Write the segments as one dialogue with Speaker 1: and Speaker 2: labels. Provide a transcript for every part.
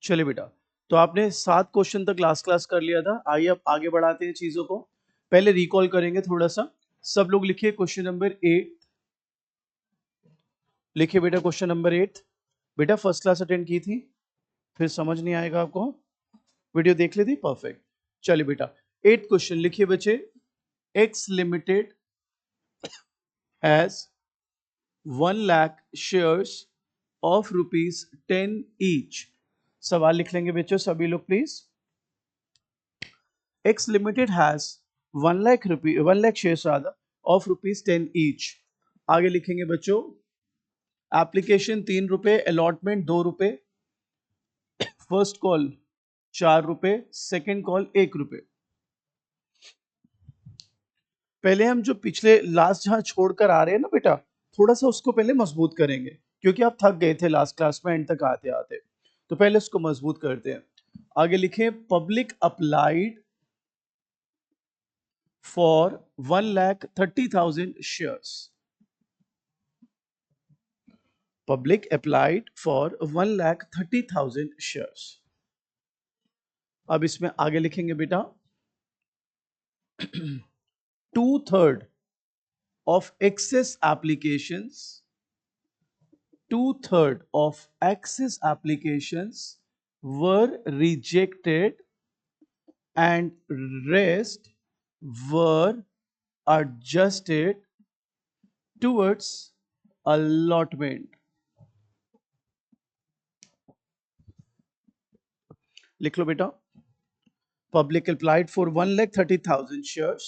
Speaker 1: चलिए बेटा, तो आपने 7 क्वेश्चन तक लास्ट क्लास कर लिया था। आइए अब आगे बढ़ाते हैं चीजों को। पहले रिकॉल करेंगे थोड़ा सा। सब लोग लिखिए क्वेश्चन नंबर 8। लिखिए बेटा क्वेश्चन नंबर 8। बेटा फर्स्ट क्लास अटेंड की थी, फिर समझ नहीं आएगा आपको। वीडियो देख ली थी, परफेक्ट। चलिए बेटा 8 क्वेश्चन लिखिए बच्चे। X limited has 1 lakh shares of ₹10 each. सवाल लिख लेंगे बच्चों सभी लोग please. X Limited has 1 lakh shares rather of ₹10 each. आगे लिखेंगे बच्चों, एप्लीकेशन 3 रुपए, अलॉटमेंट 2 रुपए, फर्स्ट कॉल 4 रुपए, सेकेंड कॉल 1 रुपए। पहले हम जो पिछले लास्ट जहां छोड़कर आ रहे हैं ना बेटा, थोड़ा सा उसको पहले मजबूत करेंगे, क्योंकि आप थक गए थे लास्ट क्लास में एंड तक आते आते। तो पहले उसको मजबूत करते हैं। आगे लिखें, public applied for 1,30,000 shares. Public applied for 1,30,000 shares. अब इसमें आगे लिखेंगे बेटा, 2/3 of excess applications, 2/3 of excess applications were rejected and rest were adjusted towards allotment. लिख लो बेटा, public applied for 1,30,000 shares.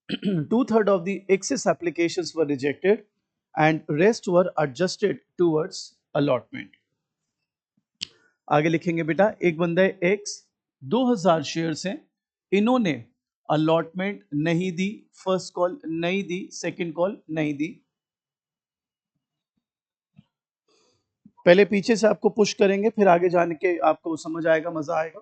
Speaker 1: 2/3 of the excess applications were rejected and rest were adjusted towards allotment. आगे लिखेंगे बेटा, एक बंदा है X, 2000 शेयर्स हैं, इन्होंने अलॉटमेंट नहीं दी, फर्स्ट कॉल नहीं दी, सेकंड कॉल नहीं दी। पहले पीछे से आपको पुश करेंगे, फिर आगे जाने के आपको समझ आएगा, मजा आएगा।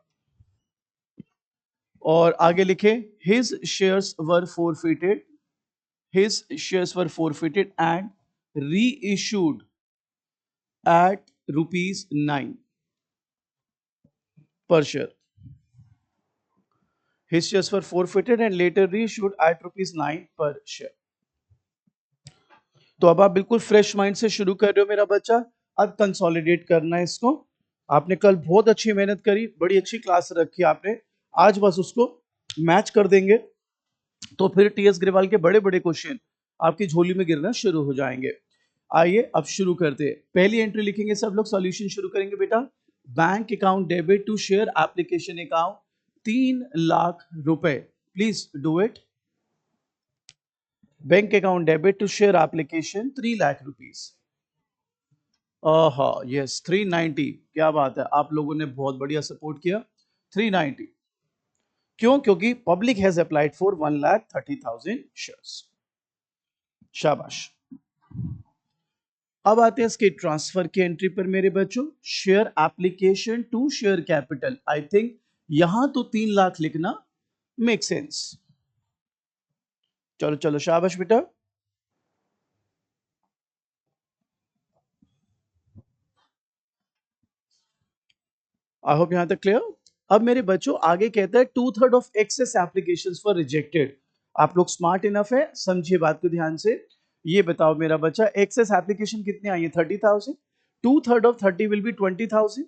Speaker 1: और आगे लिखे, his shares were forfeited, his shares were forfeited and reissued at ₹9 per share. His shares were forfeited and later reissued at ₹9 per share. तो अब आप बिल्कुल फ्रेश माइंड से शुरू कर रहे हो मेरा बच्चा। अब कंसोलिडेट करना है इसको। आपने कल बहुत अच्छी मेहनत करी, बड़ी अच्छी क्लास रखी आपने। आज बस उसको मैच कर देंगे तो फिर टीएस ग्रेवाल के बड़े बड़े क्वेश्चन आपकी झोली में गिरना शुरू हो जाएंगे। आइए अब शुरू करते हैं। पहली एंट्री लिखेंगे सब लोग, सॉल्यूशन शुरू करेंगे बेटा। Bank account debit to share application account 3 lakh रुपए। Please do it. Bank account debit to share application 3 lakh rupees. Yes 390। क्या बात है, आप लोगों ने बहुत बढ़िया सपोर्ट किया। 390 क्यों? क्योंकि public has applied for 1,30,000 shares. शाबाश। अब आते हैं इसके ट्रांसफर की एंट्री पर मेरे बच्चों। Share application to share capital, I think यहां तो 3 लाख लिखना मेक सेंस। चलो चलो शाबाश बेटा। आई होप यहां तक क्लियर। अब मेरे बच्चों आगे कहता है 2/3 of excess applications for rejected. आप लोग स्मार्ट इनफ है, समझिए बात को ध्यान से। ये बताओ मेरा बच्चा, एक्सेस एप्लीकेशन कितने आई है? 30,000। 2/3 ऑफ 30 विल बी 20,000।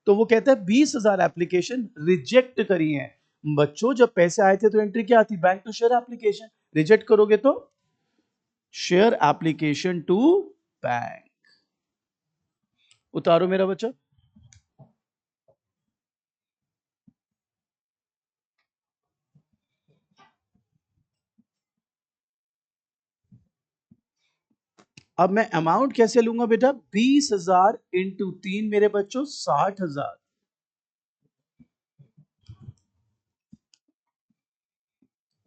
Speaker 1: तो वो कहता है 20,000 एप्लीकेशन रिजेक्ट करी है। बच्चों जब पैसे आए थे तो एंट्री क्या थी? Bank to share application. Reject करोगे तो शेयर एप्लीकेशन टू बैंक। उतारो मेरा बच्चा। अब मैं अमाउंट कैसे लूंगा बेटा? 20,000 इंटू 3 मेरे बच्चों 60,000।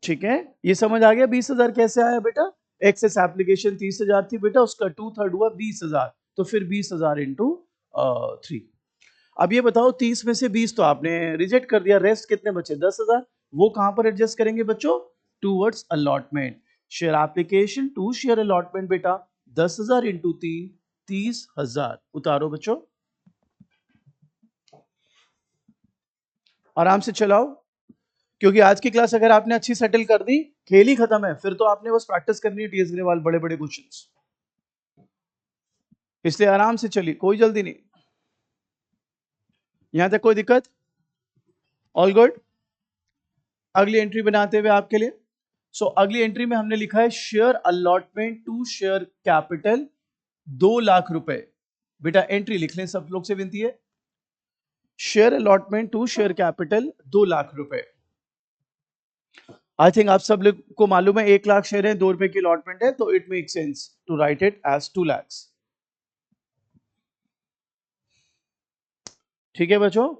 Speaker 1: ठीक है, ये समझ आ गया 20,000 कैसे आया बेटा? एक्सेस एप्लीकेशन 30,000 थी बेटा, उसका 2/3 हुआ 20,000, तो फिर 20,000 इंटू 3। अब ये बताओ 30 में से 20 तो आपने रिजेक्ट कर दिया, रेस्ट कितने बचे? 10,000। वो कहां पर एडजस्ट करेंगे बच्चों? Towards allotment. Share application to share allotment बेटा, 10,000 इंटू 3 30,000। उतारो बच्चों। आराम से चलाओ, क्योंकि आज की क्लास अगर आपने अच्छी सेटल कर दी, खेल ही खत्म है, फिर तो आपने बस प्रैक्टिस करनी है टीएस ग्रेवाल बड़े बड़े क्वेश्चंस। इसलिए आराम से चलिए, कोई जल्दी नहीं। यहां तक कोई दिक्कत? All good. अगली एंट्री बनाते हुए आपके लिए, अगली एंट्री में हमने लिखा है share allotment to share capital 2 lakh रुपए। बेटा एंट्री लिख लें, सब लोग से विनती है। Share allotment to share capital 2 lakh रुपए। आई थिंक आप सब लोग को मालूम है 1 लाख शेयर है, 2 रुपए की अलॉटमेंट है, तो it make sense to write it as 2 lakhs। ठीक है बच्चों,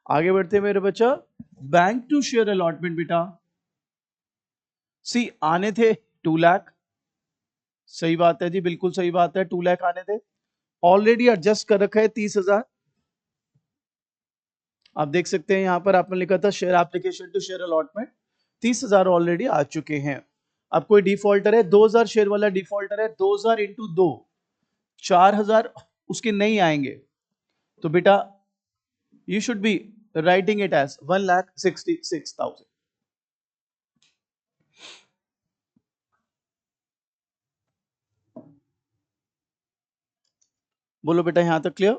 Speaker 1: आगे बढ़ते मेरे बच्चा। बैंक टू शेयर अलॉटमेंट बेटा, सी आने थे 2 लाख, सही बात है जी, बिल्कुल सही बात है, 2 लाख आने थे। ऑलरेडी एडजस्ट कर रखा है 30,000। आप देख सकते हैं यहां पर आपने लिखा था share application to share allotment, 30,000 already आ चुके हैं। अब कोई डिफॉल्टर है, 2,000 शेयर वाला डिफॉल्टर है, 2,000 इंटू 2, 4,000 उसके नहीं आएंगे, तो बेटा you should be writing it as 1,66,000। बोलो बेटा यहां तक क्लियर?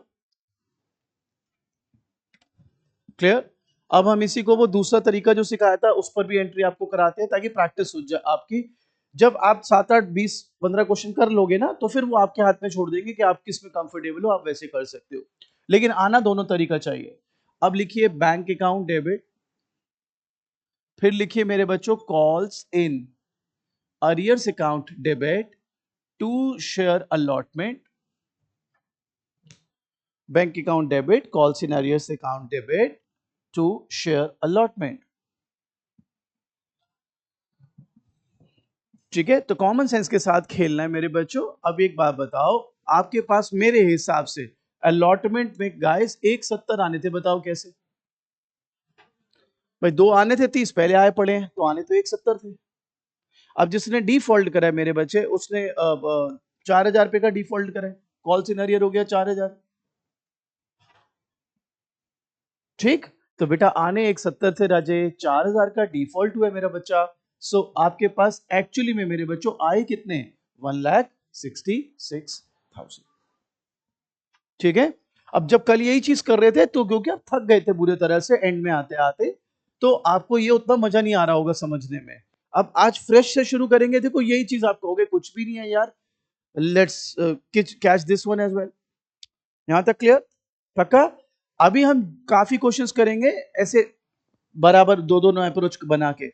Speaker 1: क्लियर। अब हम इसी को वो दूसरा तरीका जो सिखाया था उस पर भी एंट्री आपको कराते हैं, ताकि प्रैक्टिस हो जाए आपकी। जब आप 7, 8, 20, 15 क्वेश्चन कर लोगे ना, तो फिर वो आपके हाथ में छोड़ देंगे कि आप किस में कंफर्टेबल हो, आप वैसे कर सकते हो, लेकिन आना दोनों तरीका चाहिए। अब लिखिए बैंक अकाउंट डेबिट, फिर लिखिए मेरे बच्चों calls in arrears account debit to share allotment. Bank account debit calls in arrears account debit to share allotment. ठीक है, तो कॉमन सेंस के साथ खेलना है मेरे बच्चों। अब एक बात बताओ, आपके पास मेरे हिसाब से अलॉटमेंट में गाइस 1,70 आने थे, बताओ कैसे? भाई 2 आने थे, 30 पहले आए पड़े हैं, तो आने तो 1,70 थे। अब जिसने डिफॉल्ट करा है मेरे बच्चे, उसने 4,000 रुपए का डिफॉल्ट करा है, कॉल सिनेरियर हो गया 4,000। ठीक, तो बेटा आने 1,70 थे राजे, 4,000 का डिफॉल्ट हुआ मेरा बच्चा। सो आपके पास एक्चुअली में मेरे बच्चों आए कितने? 1,66,000। ठीक है। अब जब कल यही चीज कर रहे थे, तो क्योंकि आप थक गए थे बुरी तरह से एंड में आते आते, तो आपको ये उतना मजा नहीं आ रहा होगा समझने में। अब आज फ्रेश से शुरू करेंगे, देखो यही चीज आप कहोगे कुछ भी नहीं है यार, let's catch this one as well. यहां तक क्लियर? पक्का? अभी हम काफी क्वेश्चंस करेंगे ऐसे, बराबर दो दो नए अप्रोच बना के।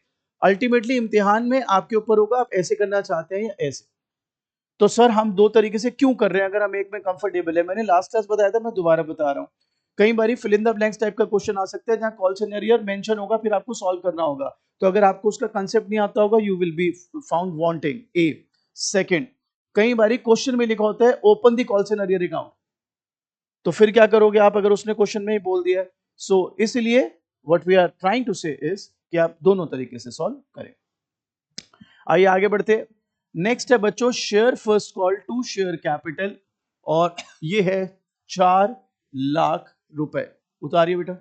Speaker 1: अल्टीमेटली इम्तिहान में आपके ऊपर होगा, आप ऐसे करना चाहते हैं या ऐसे। तो सर हम दो तरीके से क्यों कर रहे हैं अगर हम एक में कंफर्टेबल है? मैंने लास्ट क्लास बताया था, मैं दोबारा बता रहा हूं। कई बार fill in the blanks type का क्वेश्चन आ सकता है, जहां कॉल सिनेरियो मेंशन होगा, फिर आपको सॉल्व करना होगा। तो अगर आपको उसका कंसेप्ट नहीं आता होगा, you will be found wanting. A second, कई बार क्वेश्चन में लिखा होता है open the call scenario account, तो फिर क्या करोगे आप अगर उसने क्वेश्चन में ही बोल दिया? सो इसलिए what we are trying to say is कि आप दोनों तरीके से सॉल्व करें। आइए आगे बढ़ते। नेक्स्ट है बच्चों share first call to share capital, और ये है 4 लाख रुपए। उतारिए बेटा।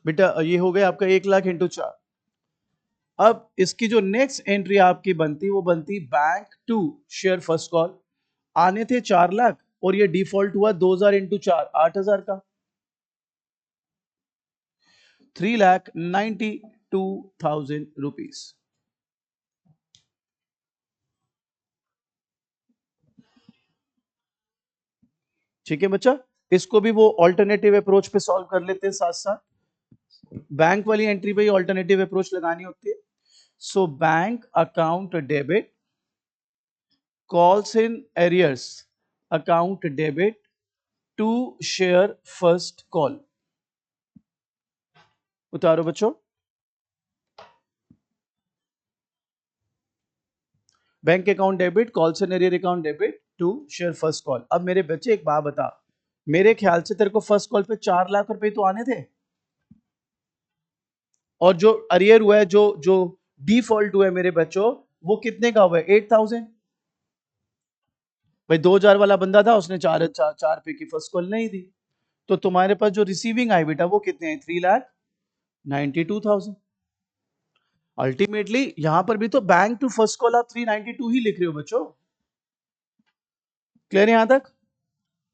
Speaker 1: बेटा ये हो गया आपका 1 लाख इंटू 4। अब इसकी जो नेक्स्ट एंट्री आपकी बनती, वो बनती bank to share first call. आने थे 4 लाख, और ये डिफॉल्ट हुआ 2,000 इंटू 4, 8,000 का, 3,92,000 रुपीज। ठीक है बच्चा, इसको भी वो ऑल्टरनेटिव अप्रोच पे सॉल्व कर लेते हैं साथ साथ। बैंक वाली एंट्री पे ही ऑल्टरनेटिव अप्रोच लगानी होती है। So bank account debit calls in arrears account debit to share first call. उतारो बच्चों। Bank account debit calls in arrear account debit to share first call. अब मेरे बच्चे एक बात बता, मेरे ख्याल से तेरे को फर्स्ट कॉल पे 4 लाख रुपए तो आने थे, और जो अरियर हुआ है, जो जो डिफॉल्ट हुआ है मेरे बच्चों, वो कितने का हुआ है? 8,000। भाई 2000 वाला बंदा था, उसने 4 पे की फर्स्ट कॉल नहीं दी, तो तुम्हारे पास जो रिसीविंग आई बेटा वो कितने हैं? 3,92,000। अल्टीमेटली यहां पर भी तो बैंक टू फर्स्ट कॉल आप 392 ही लिख रहे हो बच्चों। क्लियर यहां तक?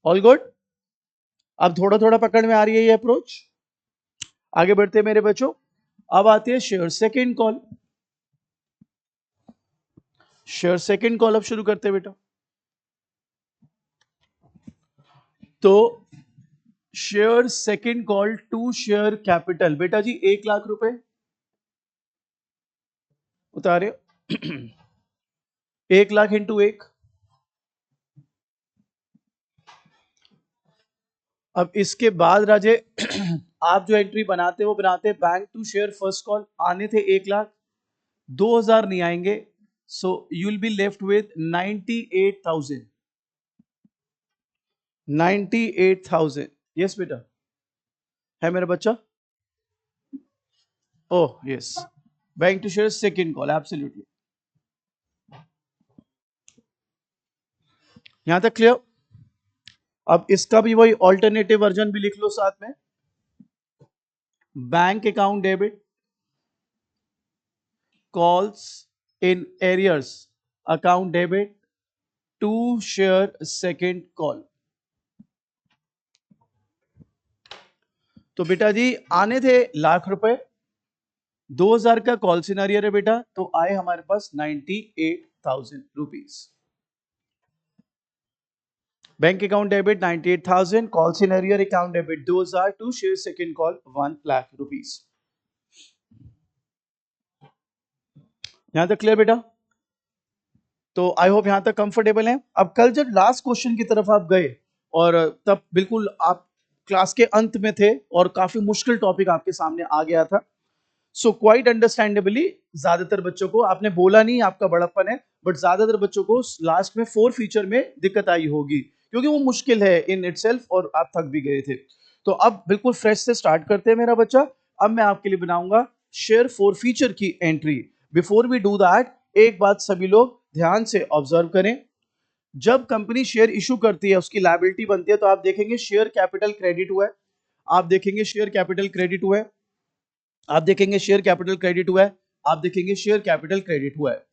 Speaker 1: All good? अब थोड़ा थोड़ा पकड़ में आ रही है ये अप्रोच। आगे बढ़ते हैं मेरे बच्चों। अब आती है share second call. Share second call अब शुरू करते हैं बेटा। तो share second call to share capital, बेटा जी 1,00,000 रुपए उतारे। 1,00,000 इंटू 1। अब इसके बाद राजे आप जो एंट्री बनाते वो बनाते bank to share first call, आने थे 1,00,000, 2,000 नहीं आएंगे, so you will be left with 98,000। 98,000। Yes बेटा, है मेरा बच्चा? Oh yes, bank to share second call, absolutely. यहां तक क्लियर? अब इसका भी वही ऑल्टरनेटिव वर्जन भी लिख लो साथ में। Bank account debit calls in arrears account debit to share second call. तो बेटा जी आने थे 1,00,000 रुपए, 2,000 का कॉल सिनेरियो है बेटा, तो आए हमारे पास 98,000 rupees. Bank account debit 98,000, call scenario account debit 2,000 to share second call 1,00,000 rupees. यहां तक क्लियर बेटा? तो आई होप यहां तक कंफर्टेबल है। अब कल जब लास्ट क्वेश्चन की तरफ आप गए और तब बिल्कुल आप क्लास के अंत में थे और काफी मुश्किल टॉपिक आपके सामने आ गया था, सो क्वाइट अंडरस्टैंडेबली ज्यादातर बच्चों को, आपने बोला नहीं आपका बड़प्पन है, बट ज्यादातर बच्चों को लास्ट में 4 फीचर में दिक्कत आई होगी क्योंकि वो मुश्किल है इन इटसेल्फ और आप थक भी गए थे। तो अब बिल्कुल फ्रेश से स्टार्ट करते हैं मेरा बच्चा। अब मैं आपके लिए बनाऊंगा शेयर 4 फीचर की entry. Before we do that, एक बात सभी लोग ध्यान से ऑब्जर्व करें। जब कंपनी शेयर इशू करती है, उसकी लायबिलिटी बनती है, तो आप देखेंगे शेयर कैपिटल क्रेडिट हुआ है, आप देखेंगे शेयर कैपिटल क्रेडिट हुआ है, आप देखेंगे शेयर कैपिटल क्रेडिट हुआ है, आप देखेंगे शेयर कैपिटल क्रेडिट हुआ है।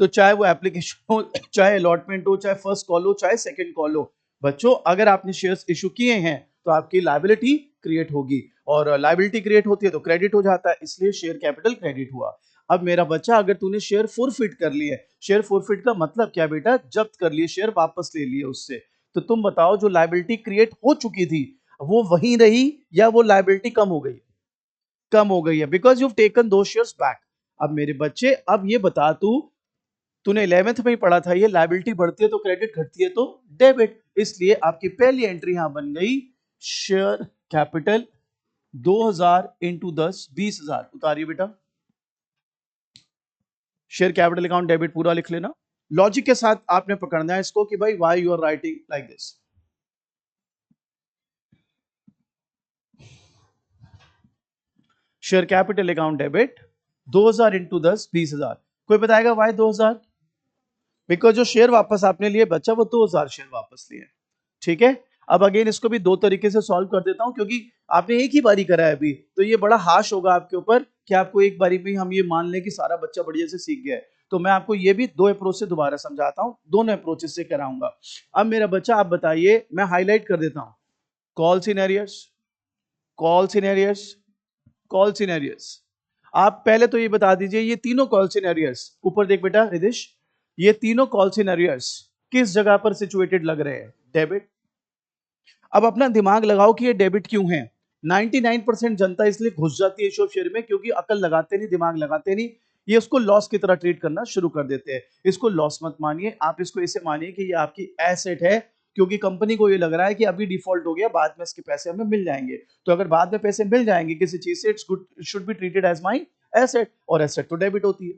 Speaker 1: तो चाहे वो एप्लीकेशन हो, चाहे अलॉटमेंट हो, चाहे फर्स्ट कॉल हो, चाहे सेकंड कॉल हो, बच्चों अगर आपने शेयर्स इशू किए हैं तो आपकी लायबिलिटी क्रिएट होगी, और लायबिलिटी क्रिएट होती है तो क्रेडिट हो जाता है, इसलिए शेयर कैपिटल क्रेडिट हुआ। अब मेरा बच्चा, अगर तूने शेयर फोरफिट कर लिए, शेयर फोरफिट का मतलब क्या बेटा? जब्त कर लिए शेयर, वापस ले लिए उससे। तो तुम बताओ, जो लायबिलिटी क्रिएट हो चुकी थी वो वहीं रही या वो लायबिलिटी कम हो गई? कम हो गई है, बिकॉज यू टेकन दो शेयर्स बैक। अब मेरे बच्चे, अब ये बता तू, तूने 11th में ही पढ़ा था, ये लायबिलिटी बढ़ती है तो क्रेडिट, घटती है तो डेबिट, इसलिए आपकी पहली एंट्री यहां बन गई शेयर कैपिटल 2,000 इंटू 10, 20,000 उतारिए बेटा। शेयर कैपिटल अकाउंट डेबिट पूरा लिख लेना, लॉजिक के साथ आपने पकड़ना है इसको कि भाई why you are writing like this. Share capital account debit 2,000 into 10, 20,000। कोई बताएगा व्हाई 2,000? बिकॉज जो शेयर वापस आपने लिए बच्चा, वो 2,000 शेयर वापस लिए। ठीक है, अब अगेन इसको भी दो तरीके से सॉल्व कर देता हूं, क्योंकि आपने एक ही बारी करा है अभी, तो ये बड़ा हाश होगा आपके ऊपर कि आपको एक बारी में हम ये मान लें कि सारा बच्चा बढ़िया से सीख गया है। तो मैं आपको ये भी दो अप्रोच से दोबारा समझाता हूं, दोनों अप्रोचेस से कराऊंगा। अब मेरा बच्चा आप बताइए, मैं हाईलाइट कर देता हूं, call cinereous, call cinereous, call cinereous. आप पहले तो ये बता दीजिए, ये तीनों कॉल सिनेरियस, ऊपर देख बेटा रिदिश, ये तीनों कॉल सिनेरियस किस जगह पर सिचुएटेड लग रहे हैं? डेबिट। अब अपना दिमाग लगाओ कि ये डेबिट क्यों है। 99% जनता इसलिए घुस जाती है इशू ऑफ शेयर में क्योंकि अकल लगाते नहीं, दिमाग लगाते नहीं, ये उसको लॉस की तरह ट्रीट करना शुरू कर देते हैं। इसको लॉस मत मानिए, आप इसको ऐसे मानिए कि ये आपकी एसेट है, क्योंकि कंपनी को ये लग रहा है कि अभी डिफॉल्ट हो गया, बाद में इसके पैसे हमें मिल जाएंगे। तो अगर बाद में पैसे मिल जाएंगे किसी चीज से, it's good, should be treated as my asset, और एसेट तो डेबिट होती है।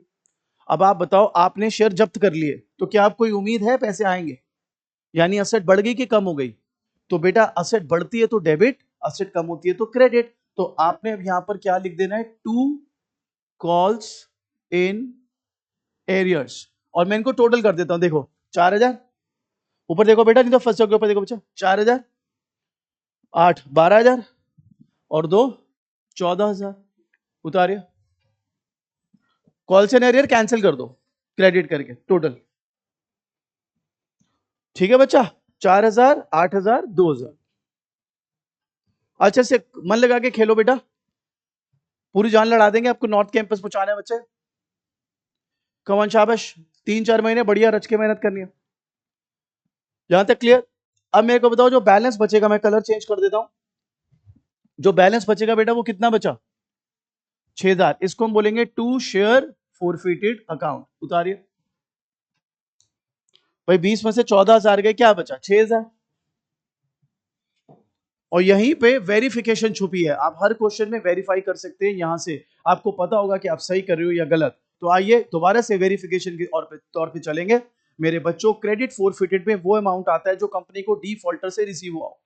Speaker 1: अब आप बताओ, आपने शेयर जब्त कर लिए, तो क्या आपको उम्मीद है पैसे आएंगे? यानी असेट बढ़ गई कि कम हो गई? तो बेटा असेट बढ़ती है तो डेबिट, असेट कम होती है तो क्रेडिट। तो आपने अब यहां पर क्या लिख देना है? टू कॉल्स इन एरियर्स, और मैं इनको टोटल कर देता हूं, देखो 4,000, ऊपर देखो बेटा, नहीं तो फर्स्ट के ऊपर देखो बच्चा, 4,000, 8 12,000 और 2 14,000। उतारिए, कॉल से एरियर कैंसिल कर दो क्रेडिट करके टोटल। ठीक है बच्चा, 4,000, 8,000, 2,000। अच्छा से मन लगा के खेलो बेटा, पूरी जान लड़ा देंगे, आपको नॉर्थ कैंपस पहुंचाना है बच्चे। कमान शाबाश, 3-4 महीने बढ़िया रच के मेहनत करनी है। यहां तक क्लियर? अब मेरे को बताओ, जो बैलेंस बचेगा, मैं कलर चेंज कर देता हूं, जो बैलेंस बचेगा बेटा वो कितना बचा? 6,000। इसको हम बोलेंगे टू शेयर फोरफिटेड अकाउंट। उतारिए भाई, 20 में से 14,000 गए, क्या बचा? 6,000। और यहीं पे वेरिफिकेशन छुपी है, आप हर क्वेश्चन में वेरीफाई कर सकते हैं, यहां से आपको पता होगा कि आप सही कर रहे हो या गलत। तो आइए दोबारा से वेरिफिकेशन के तौर पे चलेंगे। मेरे बच्चों, क्रेडिट फोरफिटेड में वो अमाउंट आता है जो कंपनी को डिफॉल्टर से रिसीव हुआ हो।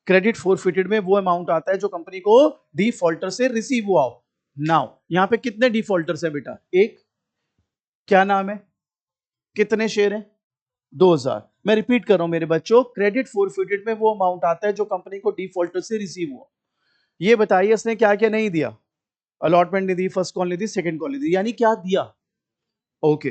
Speaker 1: क्रेडिट फोरफिटेड में वो अमाउंट आता है जो कंपनी को डिफॉल्टर से रिसीव हुआ हो। नाउ यहां पे कितने डिफॉल्टर्स है बेटा? एक। क्या नाम है? कितने शेयर हैं? 2,000। मैं रिपीट कर रहा हूं मेरे बच्चों, क्रेडिट फोरफिटेड में वो अमाउंट आता है जो कंपनी को डिफॉल्टर से रिसीव हुआ। ये बताइए इसने क्या क्या नहीं दिया? अलॉटमेंट नहीं दी, फर्स्ट कॉल नहीं दी, सेकंड कॉल नहीं दी, यानी क्या दिया? ओके।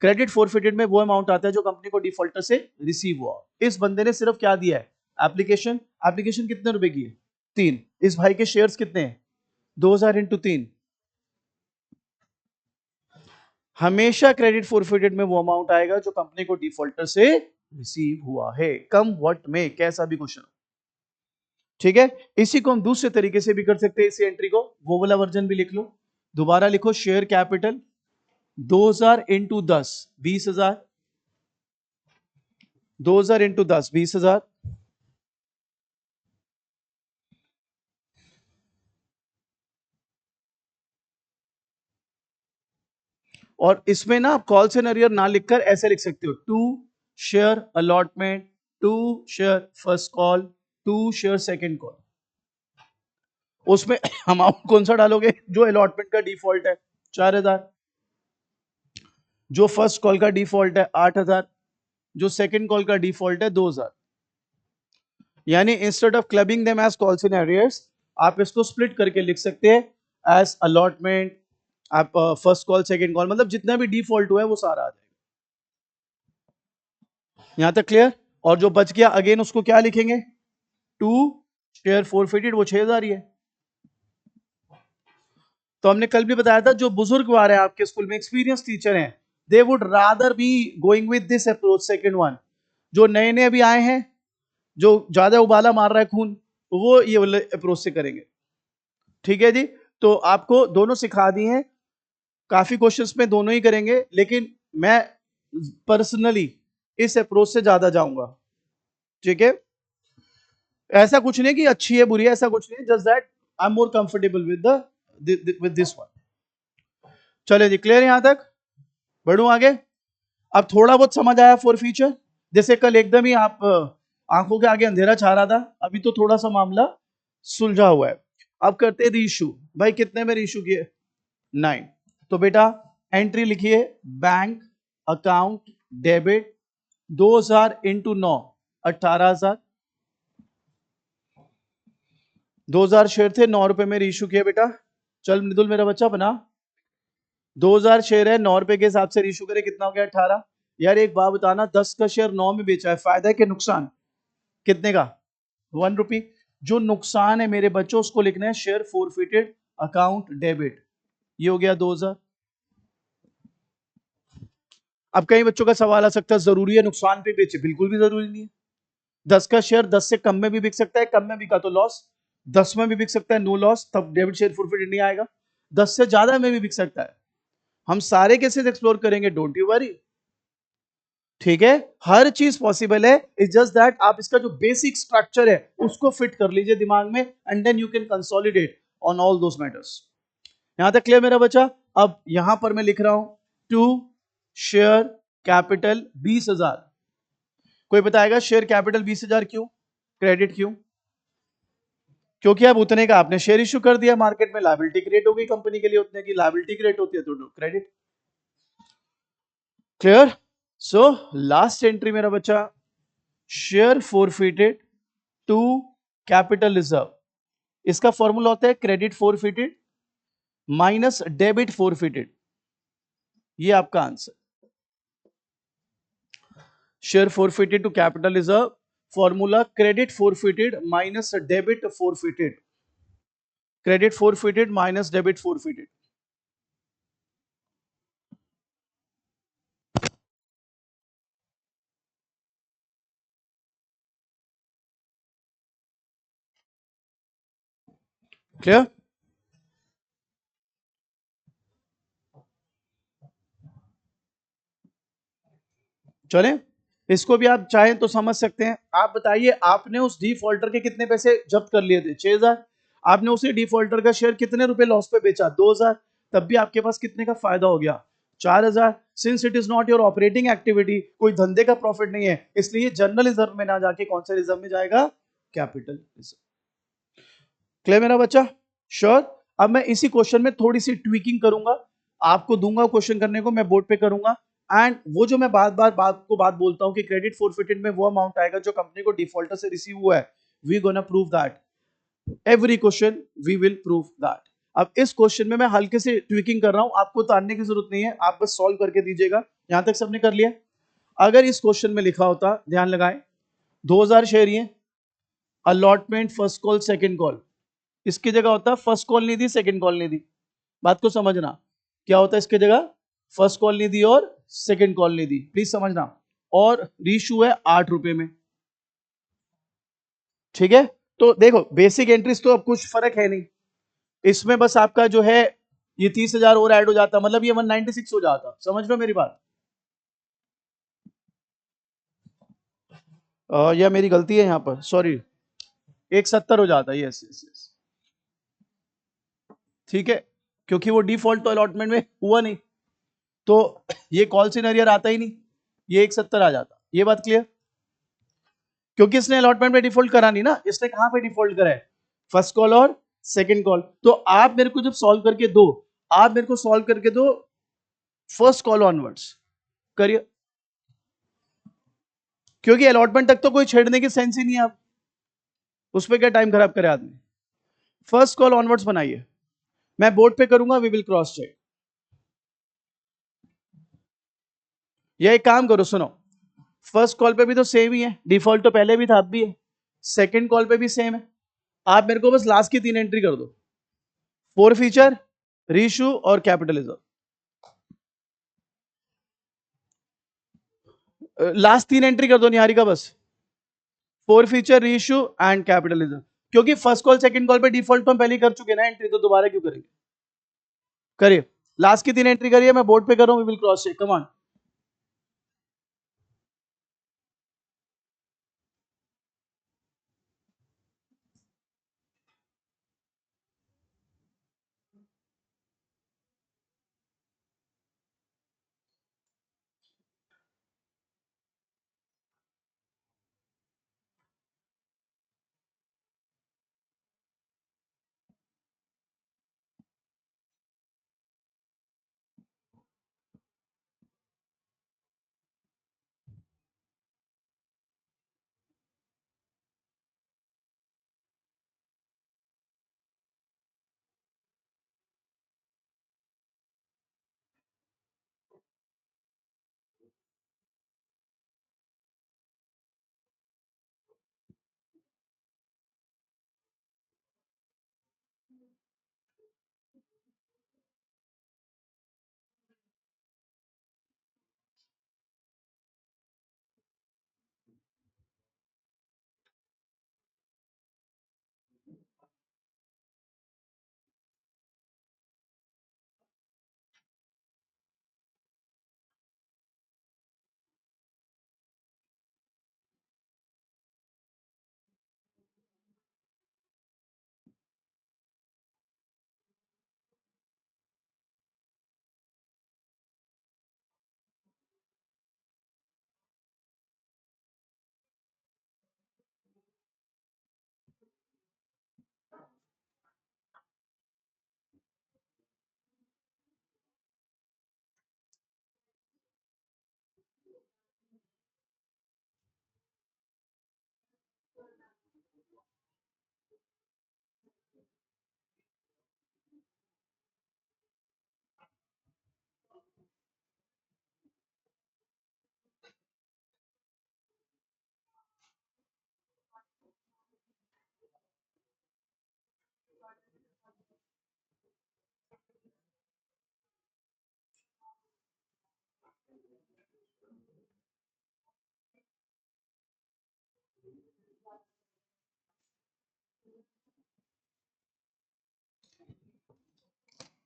Speaker 1: क्रेडिट फोरफिटेड में वो अमाउंट आता है जो कंपनी को डिफॉल्टर से रिसीव हुआ। इस बंदे ने सिर्फ क्या दिया है? एप्लीकेशन। एप्लीकेशन कितने रुपए की है? 3। इस भाई के शेयर्स कितने हैं? 2,000 इंटू 3। हमेशा क्रेडिट फोरफिटेड में वो अमाउंट आएगा जो कंपनी को डिफॉल्टर से रिसीव हुआ है, कम व्हाट में, कैसा भी क्वेश्चन। ठीक है, इसी को हम दूसरे तरीके से भी कर सकते हैं, इसी एंट्री को, वो वाला वर्जन भी लिख लो। दोबारा लिखो, शेयर कैपिटल 2,000 इंटू 10, 20,000। 2,000 इंटू 10, 20,000। और इसमें ना आप कॉल से नरियर ना लिखकर ऐसे लिख सकते हो, to share allotment, to share first call, to share second call. उसमें अमाउंट कौन सा डालोगे? जो अलॉटमेंट का डिफॉल्ट है 4,000, जो फर्स्ट कॉल का डिफॉल्ट है 8,000, जो सेकंड कॉल का डिफॉल्ट है 2,000। यानी instead of clubbing them as calls in arrears, आप इसको स्प्लिट करके लिख सकते हैं एज अलॉटमेंट, आप फर्स्ट कॉल सेकंड कॉल, मतलब जितना भी डिफॉल्ट हुआ है वो सारा आ जाएगा। यहां तक क्लियर? और जो बच गया अगेन उसको क्या लिखेंगे? टू शेयर फोरफिटेड, वो 6,000 ही है। तो हमने कल भी बताया था, जो बुजुर्ग आ रहे हैं आपके स्कूल में, एक्सपीरियंस टीचर हैं, they would rather be going with this approach, second one. जो नए नए अभी आए हैं, जो ज्यादा उबाला मार रहा है खून, तो वो ये वाले अप्रोच से करेंगे। ठीक है जी, तो आपको दोनों सिखा दिए हैं, काफी क्वेश्चंस में दोनों ही करेंगे, लेकिन मैं पर्सनली इस अप्रोच से ज्यादा जाऊंगा। ठीक है, ऐसा कुछ नहीं कि अच्छी है बुरी है, ऐसा कुछ नहीं, just that I am more comfortable with this one. चले जी, क्लियर यहां तक? बढ़ू आगे। अब थोड़ा बहुत समझ आया फॉर फ्यूचर? जैसे कल एकदम ही आप आंखों के आगे अंधेरा छा रहा था, अभी तो थोड़ा सा मामला सुलझा हुआ है। अब करते हैं रीशू। भाई कितने में रीशू किए? 9। तो बेटा एंट्री लिखिए, bank account debit 2,000 into 9, 18,000। 2,000 share थे, 9 रुपए में रीशू किया बेटा। चल मृदुल मेरा बच्चा बना, 2,000 शेयर है, 9 रुपए के हिसाब से रीशू करे, कितना हो गया? 18। यार एक बात बताना, 10 का शेयर 9 में बेचा है, फायदा है कि नुकसान? कितने का? 1 रुपी। जो नुकसान है मेरे बच्चों उसको लिखना है शेयर फोरफिटेड अकाउंट डेबिट, ये हो गया 2,000। अब कई बच्चों का सवाल आ सकता है, जरूरी है नुकसान पे बेचे? बिल्कुल भी जरूरी नहीं है। 10 का शेयर 10 से कम में भी बिक सकता है, कम में बिका तो लॉस, 10 में भी बिक सकता है नो लॉस, तब डेबिट शेयर फोरफिटेड नहीं आएगा। 10 से ज्यादा में भी बिक सकता है, हम सारे केसेस एक्सप्लोर करेंगे, डोंट यू वरी। ठीक है, हर चीज पॉसिबल है, इट्स जस्ट दैट आप इसका जो बेसिक स्ट्रक्चर है उसको फिट कर लीजिए दिमाग में, and then you can consolidate on all those matters. यहां तक क्लियर मेरा बच्चा? अब यहां पर मैं लिख रहा हूं टू शेयर कैपिटल 20,000। कोई बताएगा शेयर कैपिटल 20,000 क्यों? क्रेडिट क्यों? क्योंकि अब उतने का आपने शेयर इश्यू कर दिया, मार्केट में लायबिलिटी क्रिएट हो गई कंपनी के लिए, उतने की लायबिलिटी क्रिएट होती है तो credit. Clear? So last entry मेरा बच्चा, share forfeited to capital reserve, इसका फॉर्मूला होता है credit forfeited minus debit forfeited. ये आपका answer. Share forfeited to capital reserve, formula credit forfeited minus debit forfeited. Credit forfeited minus debit forfeited. Clear? चले, इसको भी आप चाहें तो समझ सकते हैं। आप बताइए, आपने उस डिफॉल्टर के कितने पैसे जब्त कर लिए थे? 6,000। आपने उसी डिफॉल्टर का शेयर कितने रुपए लॉस पे बेचा? 2,000। तब भी आपके पास कितने का फायदा हो गया? 4,000। Since it is not your operating activity, कोई धंधे का प्रॉफिट नहीं है, इसलिए जनरल रिजर्व में ना जाके कौन से रिजर्व में जाएगा? Capital reserve. क्लियर मेरा बच्चा? श्योर। अब मैं इसी क्वेश्चन में थोड़ी सी ट्वीकिंग करूंगा, आपको दूंगा क्वेश्चन करने को, मैं बोर्ड पे करूंगा। एंड वो जो मैं बात बोलता हूं कि क्रेडिट फॉरफिटेड में वो अमाउंट आएगा जो कंपनी को डिफॉल्टर से रिसीव हुआ है, we gonna prove that. Every question we will prove that. अब इस क्वेश्चन में मैं हल्के से ट्वीकिंग कर रहा हूं, आपको उतारने की जरूरत नहीं है, आप बस सॉल्व करके दीजिएगा। यहां तक सबने कर लिया? अगर इस क्वेश्चन में लिखा होता, ध्यान लगाएं, 2,000 शेयर ही allotment first call second call, इसकी जगह होता फर्स्ट कॉल नहीं दी सेकंड कॉल नहीं दी। बात को समझना, क्या होता है इसकी जगह? फर्स्ट कॉल नहीं दी और सेकंड कॉल नहीं दी, प्लीज समझना। और रीशू है 8 रुपए में, ठीक है? तो देखो बेसिक एंट्रीज तो अब कुछ फर्क है नहीं, इसमें बस आपका जो है ये 30,000 और ऐड हो जाता, मतलब ये 196 हो जाता। समझ लो मेरी बात? यह मेरी गलती है यहाँ पर, सॉरी। 170 हो जाता है, यस यस यस, ठीक है, क्योंकि वो डिफॉल्ट तो अलॉटमेंट में हुआ नहीं, तो ये कॉल सिनेरियर आता ही नहीं, ये 170 आ जाता। ये बात क्लियर? क्योंकि इसने अलॉटमेंट में डिफॉल्ट करा नहीं ना, इसने कहां पे डिफॉल्ट करा है? फर्स्ट कॉल और सेकंड कॉल। तो आप मेरे को जब सॉल्व करके दो, आप मेरे को सॉल्व करके दो फर्स्ट कॉल ऑनवर्ड्स करिए, क्योंकि अलॉटमेंट तक तो कोई छेड़ने की सेंस ही नहीं है। आप उस पर क्या टाइम खराब करे आदमी? फर्स्ट कॉल ऑनवर्ड्स बनाइए, मैं बोर्ड पे करूंगा, वी विल क्रॉस चेक। ये एक काम करो, सुनो, फर्स्ट कॉल पे भी तो सेम ही है, डिफॉल्ट तो पहले भी था, अब भी है। सेकंड कॉल पे भी सेम है। आप मेरे को बस लास्ट की 3 एंट्री कर दो, फोर फीचर, रीशू और कैपिटलिज्म। लास्ट 3 एंट्री कर दो निहारी का बस, four feature, reissue and capitalism. क्योंकि फर्स्ट कॉल सेकंड कॉल पे डिफॉल्ट तो हम पहले ही कर चुके ना एंट्री, तो दोबारा क्यों करेंगे? करिए, लास्ट की 3 एंट्री करिए, मैं बोर्ड पे कर रहा हूं, we will cross check, come on.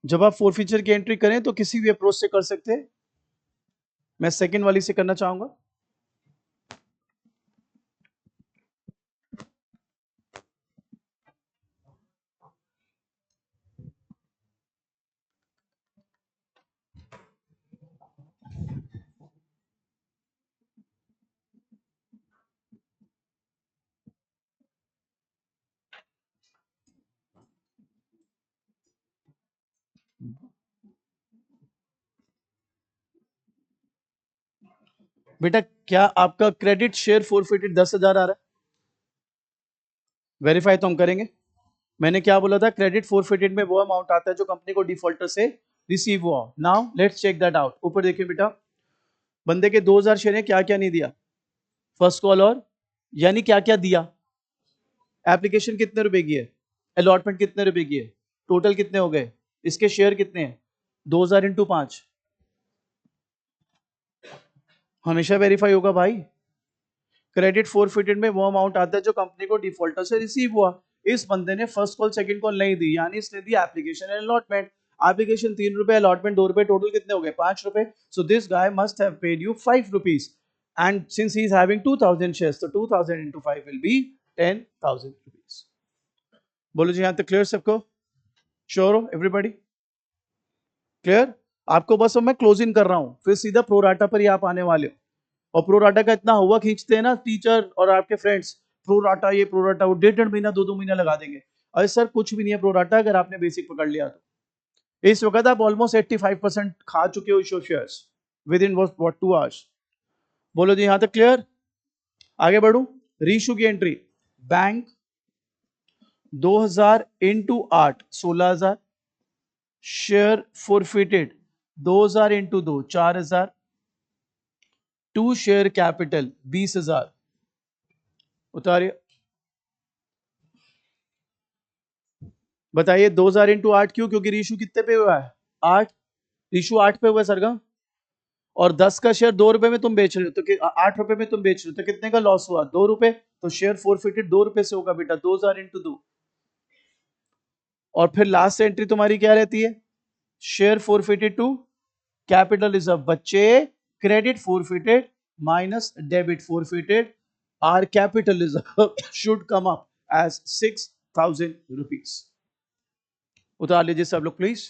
Speaker 1: जब आप फोरफीचर की एंट्री करें तो किसी भी अप्रोच से कर सकते हैं। मैं सेकंड वाली से करना चाहूंगा। बेटा क्या आपका क्रेडिट शेयर फोरफिटेड 10,000 आ रहा है? वेरीफाई तो हम करेंगे। मैंने क्या बोला था, क्रेडिट फोरफिटेड में वो अमाउंट आता है जो कंपनी को डिफॉल्टर से रिसीव हुआ। Now let's check that out. ऊपर देखिए बेटा, बंदे के 2,000 शेयर हैं, क्या क्या नहीं दिया फर्स्ट कॉल, और यानी क्या क्या दिया। एप्लीकेशन कितने रुपए की है, अलॉटमेंट कितने रुपए की है, टोटल कितने हो गए, इसके शेयर कितने हैं, 2,000 इंटू 5। हमेशा वेरीफाई होगा भाई। क्रेडिट फोरफिटेड में वो अमाउंट आता है जो कंपनी को डिफॉल्टर से रिसीव हुआ। इस बंदे ने फर्स्ट कॉल सेकंड कॉल नहीं दी, यानी इसने the application and allotment. Application 3 रुपए, अलॉटमेंट 2 रुपए, टोटल कितने हो गए 5 रुपए। So this guy must have paid you 5 rupees, and since he is having 2,000 shares, तो 2,000 इंटू 5 विल बी 10,000 रुपीज। बोलो जी यहां तक क्लियर सबको? श्योर हो एवरीबॉडी? क्लियर? आपको बस अब मैं क्लोजिंग कर रहा हूं, फिर सीधा प्रोराटा पर ही आप आने वाले हो। और प्रोराटा का इतना हुआ खींचते हैं ना टीचर और आपके फ्रेंड्स, प्रोराटा ये प्रोराटा वो, 1.5 महीना 2-2 महीना लगा देंगे। अरे सर कुछ भी नहीं है प्रोराटा, अगर आपने बेसिक पकड़ लिया तो। इस वक्त आप ऑलमोस्ट 85% खा चुके हो shares within what 2 hours. बोलो जी यहां तक क्लियर? आगे बढ़ू। रीशू की entry, bank 2,000 into 8 16,000, share forfeited 2,000 into 2 4,000, to share capital 20,000। उतारिए, बताइए 2,000 इंटू 8 क्यों? क्योंकि रीशू कितने पे हुआ है, 8। रीशू 8 पे हुआ है सरगम, और 10 का शेयर 2 रुपए में तुम बेच रहे हो, तो 8 रुपए में तुम बेच रहे हो, तो कितने का लॉस हुआ, 2 रुपए। तो शेयर फोरफिटेड 2 रुपए से होगा बेटा, 2,000 इंटू 2। और फिर लास्ट एंट्री तुम्हारी क्या रहती है, share forfeited to capital reserve. बच्चे credit forfeited minus debit forfeited, our capital reserve should come up as 6,000 rupees. उतार लीजिए सब लोग प्लीज।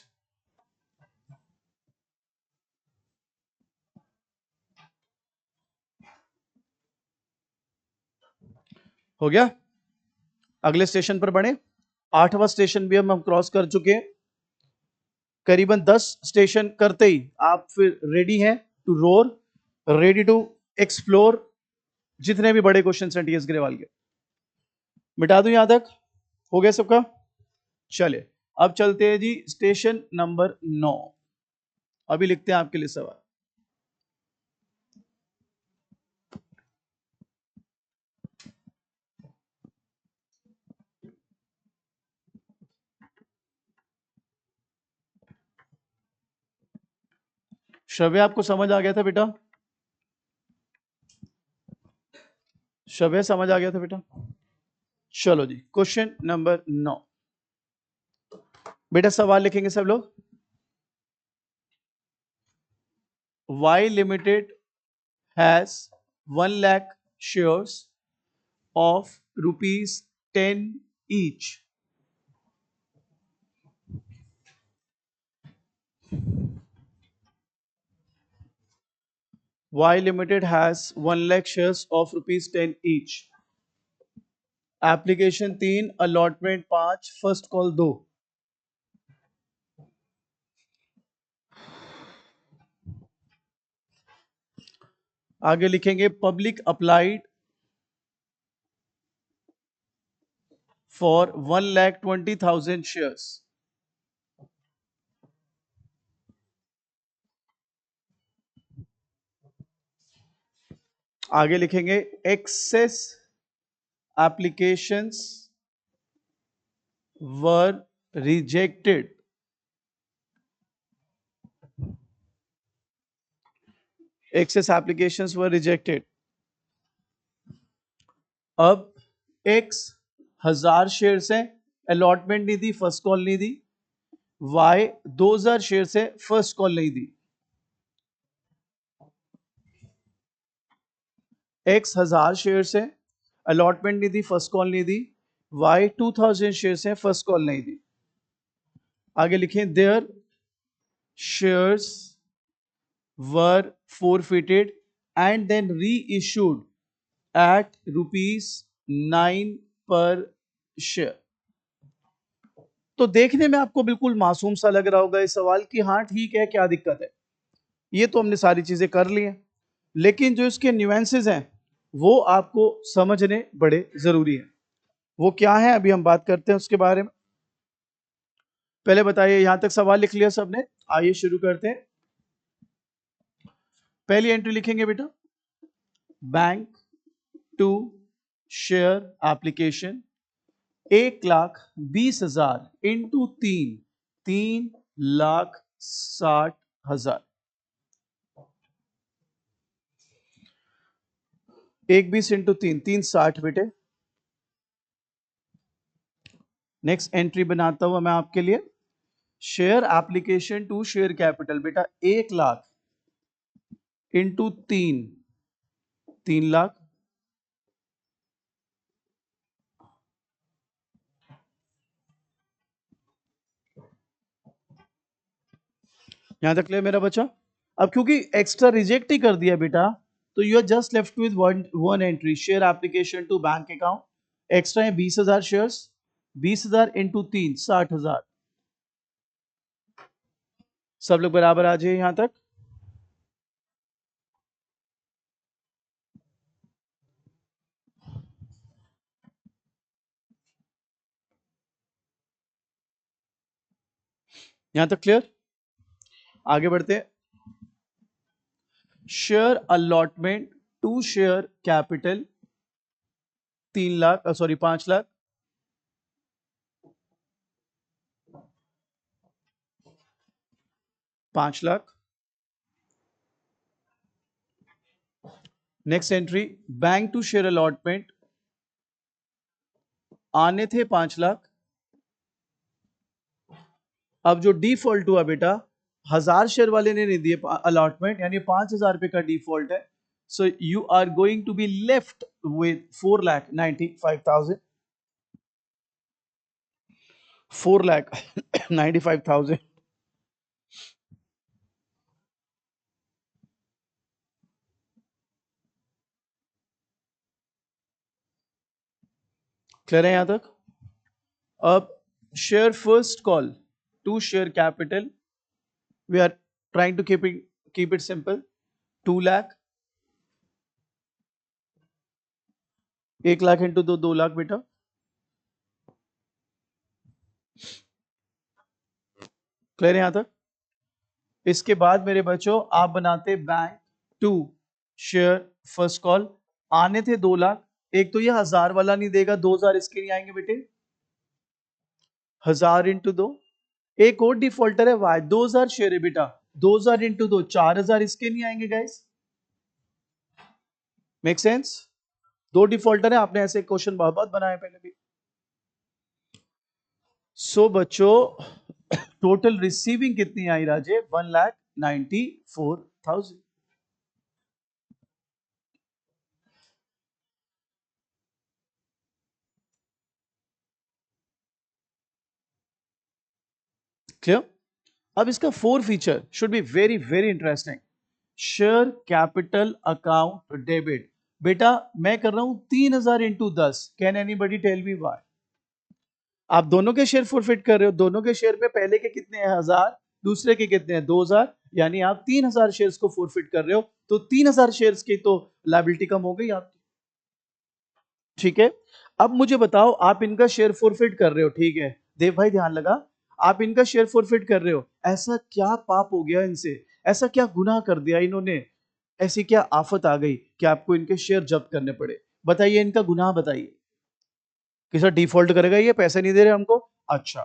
Speaker 1: हो गया? अगले स्टेशन पर बढ़े। 8वां स्टेशन भी हम क्रॉस कर चुके हैं। करीबन 10 स्टेशन करते ही आप फिर रेडी हैं to roar, ready to explore जितने भी बड़े क्वेश्चन हैं टीएस ग्रेवाल के। मिटा दूं यहां तक? हो गया सबका? चलिए अब चलते हैं जी स्टेशन नंबर 9। अभी लिखते हैं आपके लिए सवाल। श्रव्य आपको समझ आ गया था बेटा? श्रव्य समझ आ गया था बेटा? चलो जी क्वेश्चन नंबर 9। बेटा सवाल लिखेंगे सब लोग। Y Limited has 1 lakh shares of rupees 10 each. Y Limited has 1 lakh shares of rupees 10 each. Application 3, allotment 5, first call 2। आगे लिखेंगे पब्लिक अप्लाइड फॉर 1,20,000 शेयर्स। आगे लिखेंगे एक्सेस एप्लीकेशंस वर रिजेक्टेड। एक्सेस एप्लीकेशंस वर rejected. अब x 1,000 शेयर्स हैं, allotment नहीं दी, first call नहीं दी, Y 2000 share से first call नहीं दी, एक्स 1000 शेयर से अलॉटमेंट नहीं दी, फर्स्ट कॉल नहीं दी, वाई 2000 शेयर से फर्स्ट कॉल नहीं दी। आगे लिखें there shares were forfeited and then reissued at ₹9 पर शेयर। तो देखने में आपको बिल्कुल मासूम सा लग रहा होगा इस सवाल की, हाँ ठीक है क्या दिक्कत है, ये तो हमने सारी चीजें कर ली हैं, लेकिन जो इसके न्यूएंसेस हैं वो आपको समझने बड़े जरूरी हैं। वो क्या है अभी हम बात करते हैं उसके बारे में। पहले बताइए यहां तक सवाल लिख लिया सबने? आइए शुरू करते हैं। पहली एंट्री लिखेंगे बेटा, bank to share application 1,20,000 into 3,60,000। 1,20 into 3,60 बेटे। नेक्स्ट एंट्री बनाता हूं मैं आपके लिए, share application to share capital बेटा 1,00,000 इंटू 3,00,000। यहां तक क्लियर मेरा बच्चा? अब क्योंकि एक्स्ट्रा रिजेक्ट ही कर दिया बेटा, तो you are just left with one entry, share application to bank account. Extra है 20,000 शेयर्स, 20,000 इंटू 3,60,000। सब लोग बराबर आ जाइए यहां तक। यहां तक क्लियर? आगे बढ़ते हैं। Share allotment to share capital 3,00,000 sorry 5,00,000। Next entry, bank to share allotment आने थे 5,00,000। अब जो डिफॉल्ट हुआ बेटा, 1,000 शेयर वाले ने नहीं दिए अलॉटमेंट, यानी 5,000 रुपए का डिफॉल्ट है। So you are going to be left with 4,95,000। 4,95,000। Clear है यहां तक? अब share first call to share capital, we are trying to keep it simple, 2,00,000। 1,00,000 into 2,00,000 बेटा। क्लियर है यहां तक? इसके बाद मेरे बच्चों आप बनाते bank to share first call, आने थे 2,00,000। एक तो ये 1,000 वाला नहीं देगा, 2,000 इसके नहीं आएंगे बेटे, 1,000 इंटू 2। एक और डिफॉल्टर है वाई, 2,000 शेयर है बेटा, 2,000 इंटू 2 4,000 इसके नहीं आएंगे गाइस। Make sense? दो डिफॉल्टर है, आपने ऐसे क्वेश्चन बहुत बहुत बनाए पहले भी। सो बच्चों टोटल रिसीविंग कितनी आई राजे? 1,94,000। क्लियर? अब इसका forfeiture should be very very interesting. Share capital account debit बेटा, मैं कर रहा हूं 3,000 into 10। Can anybody tell me why? आप दोनों के शेयर फॉरफिट कर रहे हो, दोनों के शेयर पे पहले के कितने हैं 1,000, दूसरे के कितने हैं 2,000, यानी आप 3,000 शेयर्स को फॉरफिट कर रहे हो, तो 3,000 शेयर्स की तो लायबिलिटी कम हो गई आपकी। ठीक है, अब मुझे बताओ, आप इनका शेयर फॉरफिट कर रहे हो, ठीक है देव भाई ध्यान लगा, आप इनका शेयर फॉरफिट कर रहे हो, ऐसा क्या पाप हो गया इनसे, ऐसा क्या गुनाह कर दिया इन्होंने, ऐसी क्या आफत आ गई कि आपको इनके शेयर जब्त करने पड़े? बताइए इनका गुनाह बताइए। किसा डिफॉल्ट करेगा, ये पैसे नहीं दे रहे हमको? अच्छा,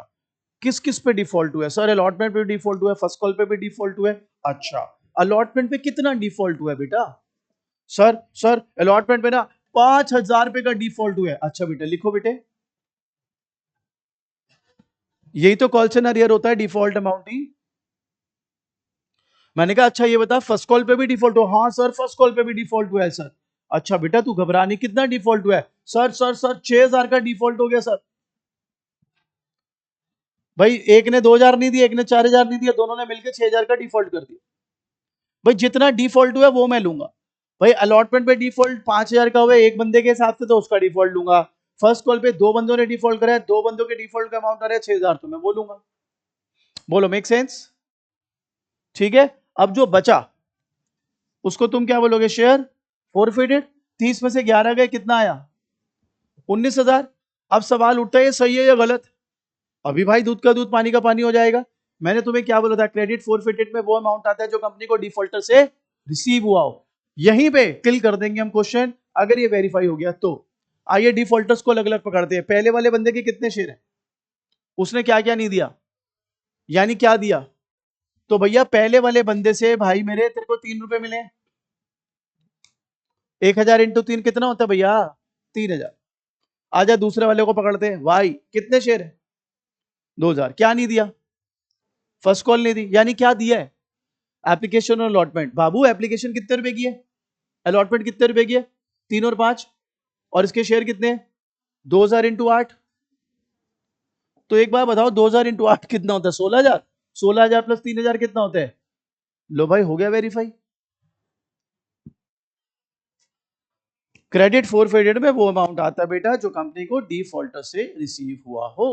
Speaker 1: किस किस पे डिफॉल्ट हुआ है सर? अलॉटमेंट पे डिफॉल्ट हुआ है, फर्स्ट कॉल पे भी डिफॉल्ट हुआ है। अच्छा, अलॉटमेंट पे कितना डिफॉल्ट हुआ है बेटा? सर अलॉटमेंट पे ना 5,000 रुपए का डिफॉल्ट हुआ है। अच्छा बेटा लिखो बेटे, यही तो कॉल सिनेरियो होता है, डिफॉल्ट अमाउंट ही। मैंने कहा अच्छा ये बता फर्स्ट कॉल पे भी डिफॉल्ट हो? हाँ सर फर्स्ट कॉल पे भी डिफॉल्ट हुआ है सर। अच्छा बेटा तू घबरा नहीं, कितना डिफॉल्ट हुआ है? सर सर सर 6,000 का डिफॉल्ट हो गया सर। भाई एक ने 2,000 नहीं दिया, एक ने 4,000 नहीं दिया, दोनों ने मिलकर 6,000 का डिफॉल्ट कर दिया। भाई जितना डिफॉल्ट हुआ वो मैं लूंगा। भाई अलॉटमेंट पे डिफॉल्ट 5,000 का हुआ है एक बंदे के हिसाब से, तो उसका डिफॉल्ट लूंगा। फर्स्ट कॉल पे 2 बंदों ने डिफॉल्ट करा है, 2 बंदों के डिफॉल्ट का अमाउंट आ रहा है 6,000, तो मैं वो लूंगा। बोलो मेक सेंस? ठीक है। अब जो बचा उसको तुम क्या बोलोगे? Share forfeited. 30 में से 11 गए, कितना आया? 19,000। अब सवाल उठता है ये सही है या गलत? अभी भाई दूध का दूध पानी का पानी हो जाएगा। मैंने तुम्हें क्या बोला था? क्रेडिट फोरफिटेड में वो अमाउंट आता है जो कंपनी को डिफॉल्टर से रिसीव हुआ हो। यहीं पे किल कर देंगे हम क्वेश्चन, अगर ये वेरीफाई हो गया तो। आइए डिफॉल्टर्स को अलग अलग पकड़ते हैं। पहले वाले बंदे के कितने शेयर हैं? उसने क्या क्या नहीं दिया, यानी क्या दिया? तो भैया पहले वाले बंदे से भाई मेरे तेरे को 3 रुपए मिले। 1,000 इंटू 3 कितना होता है भैया? 3,000। आजा दूसरे वाले को पकड़ते हैं। वाई कितने शेयर है? 2,000। क्या नहीं दिया? फर्स्ट कॉल नहीं दी, यानी क्या दिया है? एप्लीकेशन और अलॉटमेंट। बाबू एप्लीकेशन कितने रुपए की है? अलॉटमेंट कितने रुपए की है? 3 और 5। और इसके शेयर कितने? 2,000 इंटू 8। तो एक बार बताओ 2,000 इंटू 8 कितना होता है? 16,000। 16,000 प्लस 3,000 कितना होता है? लो भाई हो गया वेरीफाई। क्रेडिट फोरफिटेड में वो अमाउंट आता है बेटा जो कंपनी को डिफॉल्टर से रिसीव हुआ हो।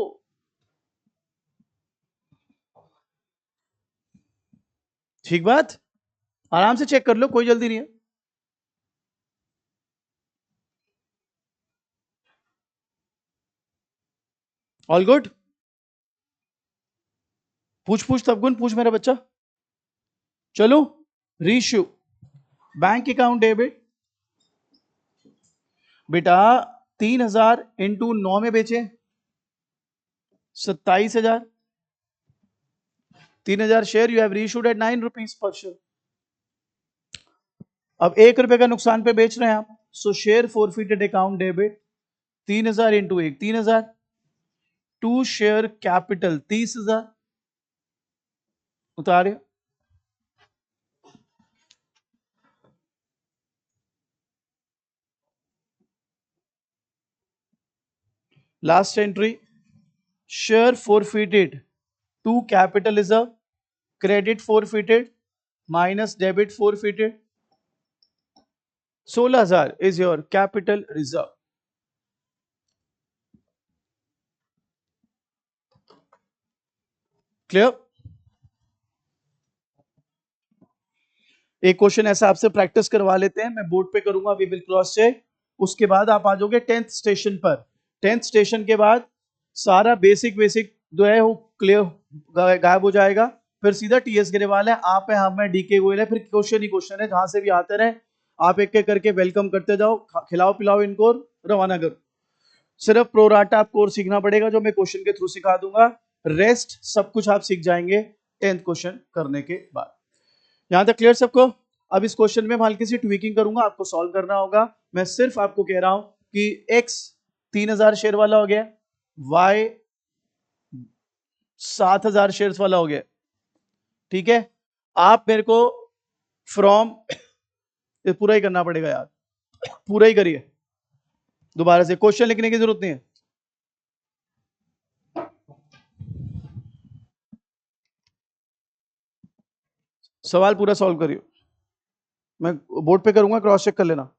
Speaker 1: ठीक बात। आराम से चेक कर लो, कोई जल्दी नहीं है। All good. पूछ पूछ तब गुण पूछ मेरा बच्चा। चलो रीशू बैंक अकाउंट डेबिट। बेटा 3,000 इंटू 9 में बेचे 27,000। 3,000 share you have reissued at 9 rupees per share. अब 1 रुपए का नुकसान पे बेच रहे हैं आप, so share forfeited account debit. 3,000 into 1 3,000। To share capital 30,000 उतारे। Last entry share forfeited to capital reserve, credit forfeited minus debit forfeited. 16,000 is your capital reserve. Clear? एक क्वेश्चन ऐसा आपसे प्रैक्टिस करवा लेते हैं, मैं बोर्ड पे करूंगा, वी विल क्रॉस चेक। उसके बाद आप आ जाओगे 10th स्टेशन पर। 10th स्टेशन के बाद सारा बेसिक बेसिक जो है वो क्लियर गायब हो जाएगा। फिर सीधा टीएस गिरेवाल है, आप है, हम है, डीके गोयल है, फिर क्वेश्चन ही क्वेश्चन है, जहां से भी आते रहे आप एक एक करके वेलकम करते जाओ, खिलाओ पिलाओ इनको, रवाना करो। सिर्फ प्रोराटा आप कोर्स सीखना पड़ेगा जो मैं क्वेश्चन के थ्रू सिखा दूंगा। रेस्ट सब कुछ आप सीख जाएंगे 10th क्वेश्चन करने के बाद। यहां तक क्लियर सबको? अब इस क्वेश्चन में मैं हल्की सी ट्वीकिंग करूंगा, आपको सॉल्व करना होगा। मैं सिर्फ आपको कह रहा हूं कि एक्स 3,000 शेयर वाला हो गया, वाई 7,000 शेयर वाला हो गया। ठीक है। आप मेरे को फ्रॉम ये पूरा ही करना पड़ेगा यार, पूरा ही करिए। दोबारा से क्वेश्चन लिखने की जरूरत नहीं है, सवाल पूरा सॉल्व करिए। मैं बोर्ड पे करूंगा, क्रॉस चेक कर लेना।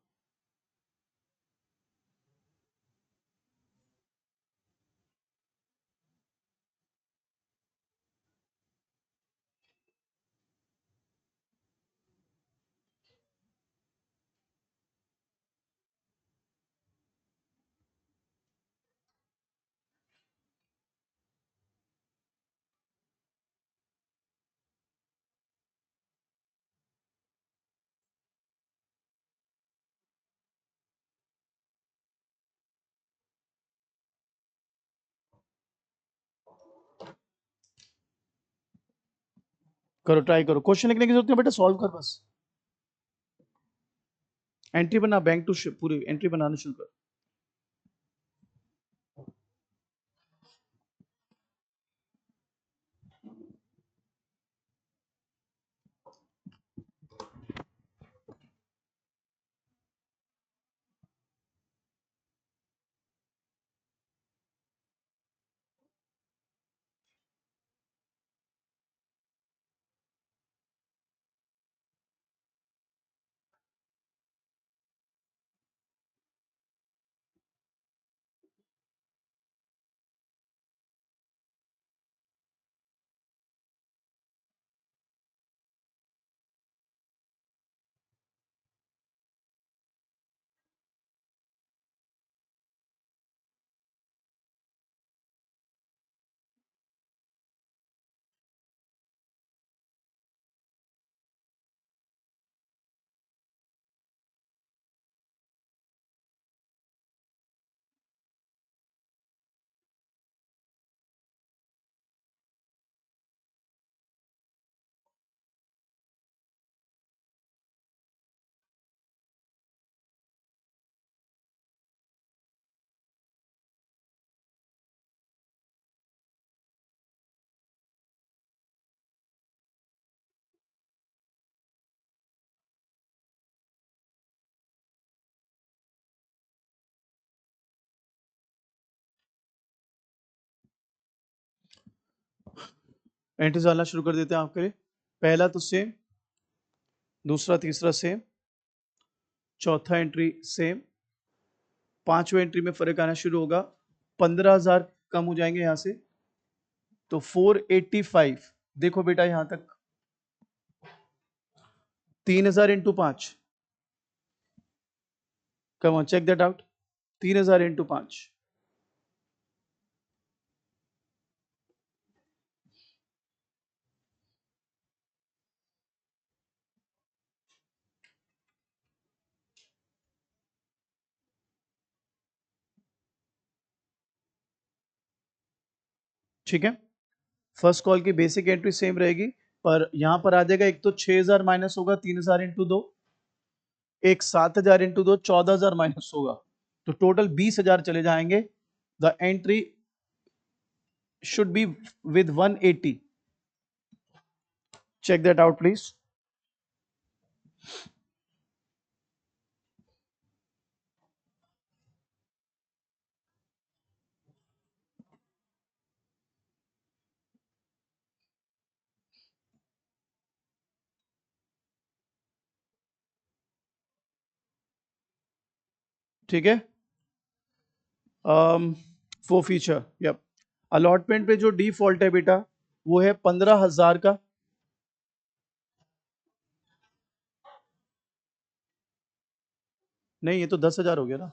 Speaker 1: करो, ट्राई करो, क्वेश्चन लिखने की जरूरत नहीं बेटा, सॉल्व कर बस। एंट्री बना, बैंक टू पूरी एंट्री बनाना शुरू कर। एंट्रीज डालना शुरू कर देते हैं आपके लिए। पहला तो सेम, दूसरा तीसरा सेम, चौथा एंट्री सेम, पांचवें एंट्री में फर्क आना शुरू होगा, 15,000 कम हो जाएंगे यहां से, तो 485। देखो बेटा यहां तक 3,000 into 5, come on check that out, 3,000 into 5, ठीक है। फर्स्ट कॉल की बेसिक एंट्री सेम रहेगी, पर यहां पर आ जाएगा, एक तो 6,000 माइनस होगा 3,000 इंटू 2, एक 7,000 इंटू 2 14,000 माइनस होगा, तो टोटल 20,000 चले जाएंगे। The entry should be with 180। Check that out please. ठीक है। वो फीचर, यप, अलॉटमेंट पे जो डिफॉल्ट है बेटा वो है 15,000 का। नहीं, ये तो 10,000 हो गया ना,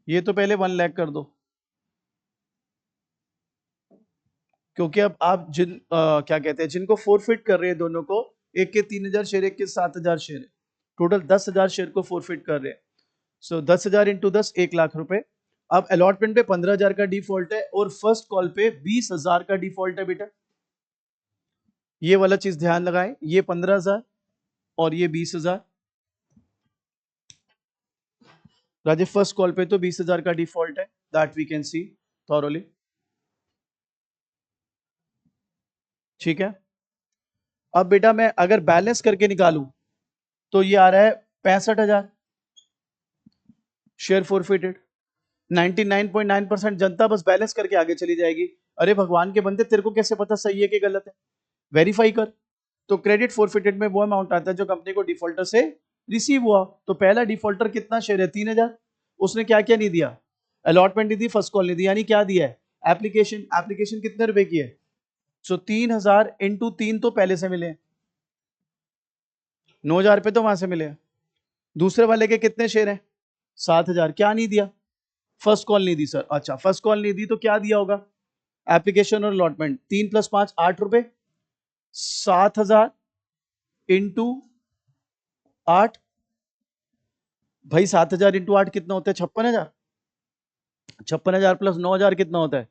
Speaker 1: ये तो पहले 1 लाख कर दो, क्योंकि अब आप क्या कहते हैं, जिनको फोरफिट कर रहे हैं दोनों को, एक के 3,000 शेयर, एक के 7,000 शेयर है, टोटल 10,000 शेयर को फोरफिट कर रहे हैं। सो 10,000 इंटू 10, 1 लाख रुपए। अब अलॉटमेंट पे 15,000 का डिफॉल्ट है और फर्स्ट कॉल पे 20,000 का डिफॉल्ट है बेटा, ये वाला चीज ध्यान लगाएं, ये 15,000 और ये 20,000। राजेश फर्स्ट कॉल पे तो 20,000 का डिफॉल्ट है, that we can see thoroughly, ठीक है। अब बेटा मैं अगर बैलेंस करके निकालूं तो ये आ रहा है 65,000 शेयर फोरफिटेड। 99.9% जनता बस बैलेंस करके आगे चली जाएगी। अरे भगवान के बंदे, तेरे को कैसे पता सही है कि गलत है, वेरीफाई कर। तो क्रेडिट फोरफिटेड में वो अमाउंट आता है जो कंपनी को डिफॉल्टर से रिसीव हुआ। तो पहला डिफॉल्टर कितना शेयर है, 3,000, उसने क्या क्या नहीं दिया, अलॉटमेंट नहीं दी, फर्स्ट कॉल नहीं दी, यानी क्या दिया है, एप्लीकेशन। एप्लीकेशन कितने रुपए की है, सो 3,000 इंटू 3 तो पहले से मिले, 9,000 रुपए तो वहां से मिले। दूसरे वाले के कितने शेयर हैं, 7,000, क्या नहीं दिया, फर्स्ट कॉल नहीं दी सर। अच्छा, फर्स्ट कॉल नहीं दी तो क्या दिया होगा, एप्लीकेशन और अलॉटमेंट, 3 + 5 8 रुपए, 7,000 इंटू 8, भाई 7,000 इंटू 8 कितना होता है, 56,000, 56,000 प्लस 9,000 कितना होता है,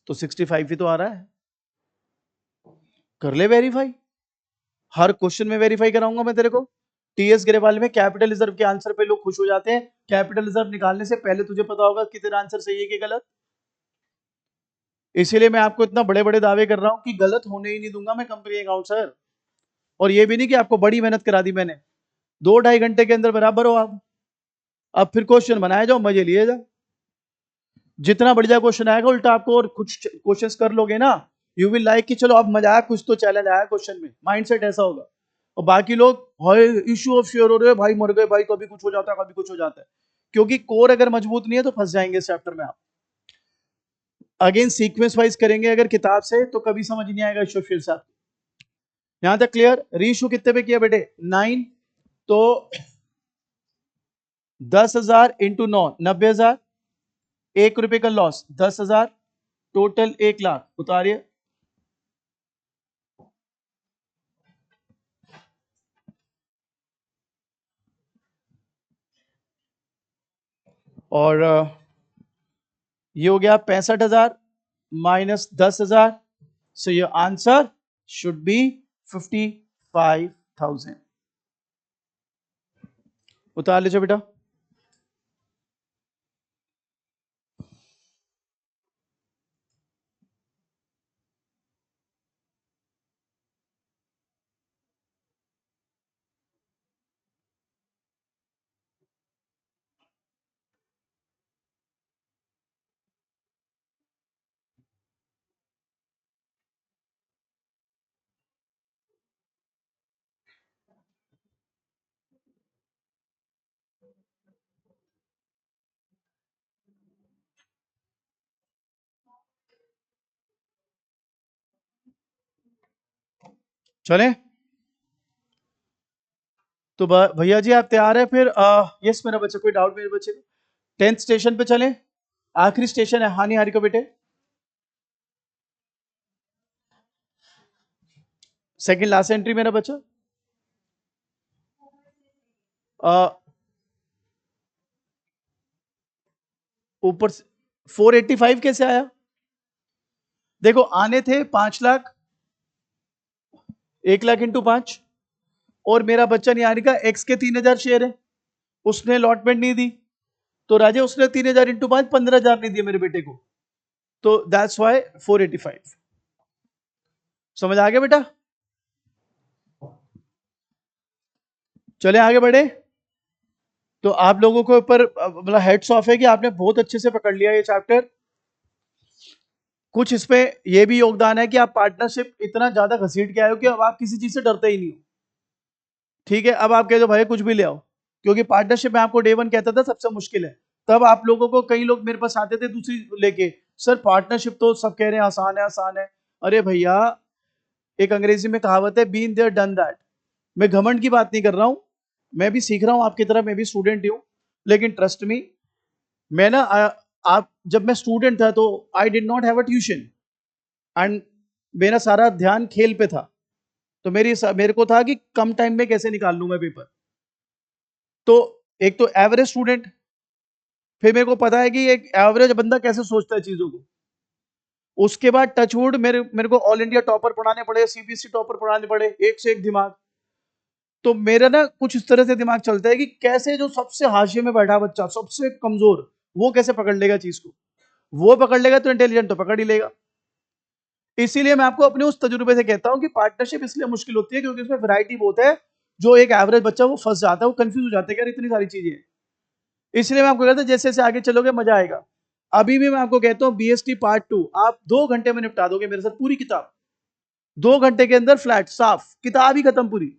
Speaker 1: तो 65 ही तो आ रहा है। कर ले वेरीफाई, हर क्वेश्चन में वेरीफाई कराऊंगा मैं तेरे को। टीएस ग्रेवाल में कैपिटल रिजर्व के आंसर पे लोग खुश हो जाते हैं, कैपिटल रिजर्व निकालने से पहले तुझे पता होगा कि तेरा आंसर सही है कि गलत। इसीलिए मैं आपको इतना बड़े बड़े दावे कर रहा हूं कि गलत होने ही नहीं दूंगा मैं कंपनी अकाउंट सर। और ये भी नहीं कि आपको बड़ी मेहनत करा दी मैंने, 2-2.5 घंटे के अंदर बराबर हो आप। अब फिर क्वेश्चन बनाए जाओ, मजे लिए जाओ, जितना बढ़िया क्वेश्चन आएगा उल्टा आपको और कुछ क्वेश्चंस कर लोगे ना, यू विल लाइक कि चलो अब मजा आया, कुछ तो चैलेंज आया क्वेश्चन में, माइंडसेट ऐसा होगा। और बाकी लोग भाई इशू ऑफ शेयर हो रहे हैं, भाई मर गए भाई, कभी कुछ हो जाता है कभी कुछ हो जाता है, क्योंकि कोर अगर मजबूत नहीं है तो फंस जाएंगे इस चैप्टर में आप। अगेन सीक्वेंस वाइज करेंगे अगर किताब से तो कभी समझ नहीं आएगा इशू ऑफ शेयर साहब। यहां तक क्लियर। रीइशू कितने पे किया बेटे, 9, तो 10,000 इंटू 9, 90,000, 1 रुपए का लॉस, 10,000, टोटल 1 लाख उतारिए। और ये हो गया 65,000 minus 10,000, so your answer should be 55,000। उतार लीजिए बेटा। चले तो भैया जी आप तैयार है फिर? यस मेरा बच्चा, कोई डाउट मेरे बच्चे को? 10th स्टेशन पे चले, आखिरी स्टेशन है हानि हारी को बेटे। सेकंड लास्ट एंट्री मेरा बच्चा। ऊपर से 485 कैसे आया? देखो आने थे 5 लाख, 1 लाख इंटू 5, और मेरा बच्चा निहारी का एक्स के 3000 शेयर है, उसने अलॉटमेंट नहीं दी, तो राजे उसने 3000 इंटू 5 15,000 नहीं दिए मेरे बेटे को, तो दैट्स वाई 485। समझ आ गया बेटा? चले आगे बढ़े। तो आप लोगों को ऊपर मतलब हेड्स ऑफ है कि आपने बहुत अच्छे से पकड़ लिया ये चैप्टर। कुछ इसमें यह भी योगदान है कि आप पार्टनरशिप इतना ज्यादा घसीट के आए हो कि अब आप किसी चीज से डरते ही नहीं हो। ठीक है, अब आप कह दो भाई कुछ भी ले आओ, क्योंकि पार्टनरशिप में आपको डे वन कहता था सबसे मुश्किल है। तब आप लोगों को, कई लोग मेरे पास आते थे दूसरी लेके, सर पार्टनरशिप तो सब कह रहे हैं आसान है आसान है। अरे भैया, एक अंग्रेजी में कहावत है, बीन देयर डन दैट। मैं घमंड की बात नहीं कर रहा हूं, मैं भी सीख रहा हूं आपकी तरह, मैं भी स्टूडेंट ही हूं, लेकिन ट्रस्ट मी, मैं ना आप जब मैं स्टूडेंट था तो I did not have a tuition, and मेरा सारा ध्यान खेल पे था, तो मेरे को था कि कम टाइम में कैसे निकाल लूं मैं पेपर। तो एक तो एवरेज स्टूडेंट, फिर मेरे को पता है कि एक एवरेज बंदा कैसे सोचता है चीजों को, उसके बाद टचवुड मेरे को ऑल इंडिया टॉपर पढ़ाने पड़े, सीबीएसई टॉपर पढ़ाने पड़े, एक से एक दिमाग। तो मेरा ना कुछ इस तरह से दिमाग चलता है कि कैसे जो सबसे हाशिए में बैठा बच्चा, सबसे कमजोर, वो कैसे पकड़ लेगा चीज को। वो पकड़ लेगा तो इंटेलिजेंट तो पकड़ ही लेगा। इसीलिए मैं आपको अपने उस तजुर्बे से कहता हूं कि पार्टनरशिप इसलिए मुश्किल होती है क्योंकि उसमें वैरायटी बहुत है, जो एक एवरेज बच्चा वो फंस जाता है, वो कंफ्यूज हो जाता है कि यार इतनी सारी चीजें हैं। इसलिए मैं आपको कहता हूं जैसे जैसे आगे चलोगे मजा आएगा। अभी भी मैं आपको कहता हूं बीएसटी पार्ट 2 आप 2 घंटे में निपटा दोगे मेरे साथ पूरी किताब, 2 घंटे के अंदर फ्लैट साफ किताब ही खत्म पूरी।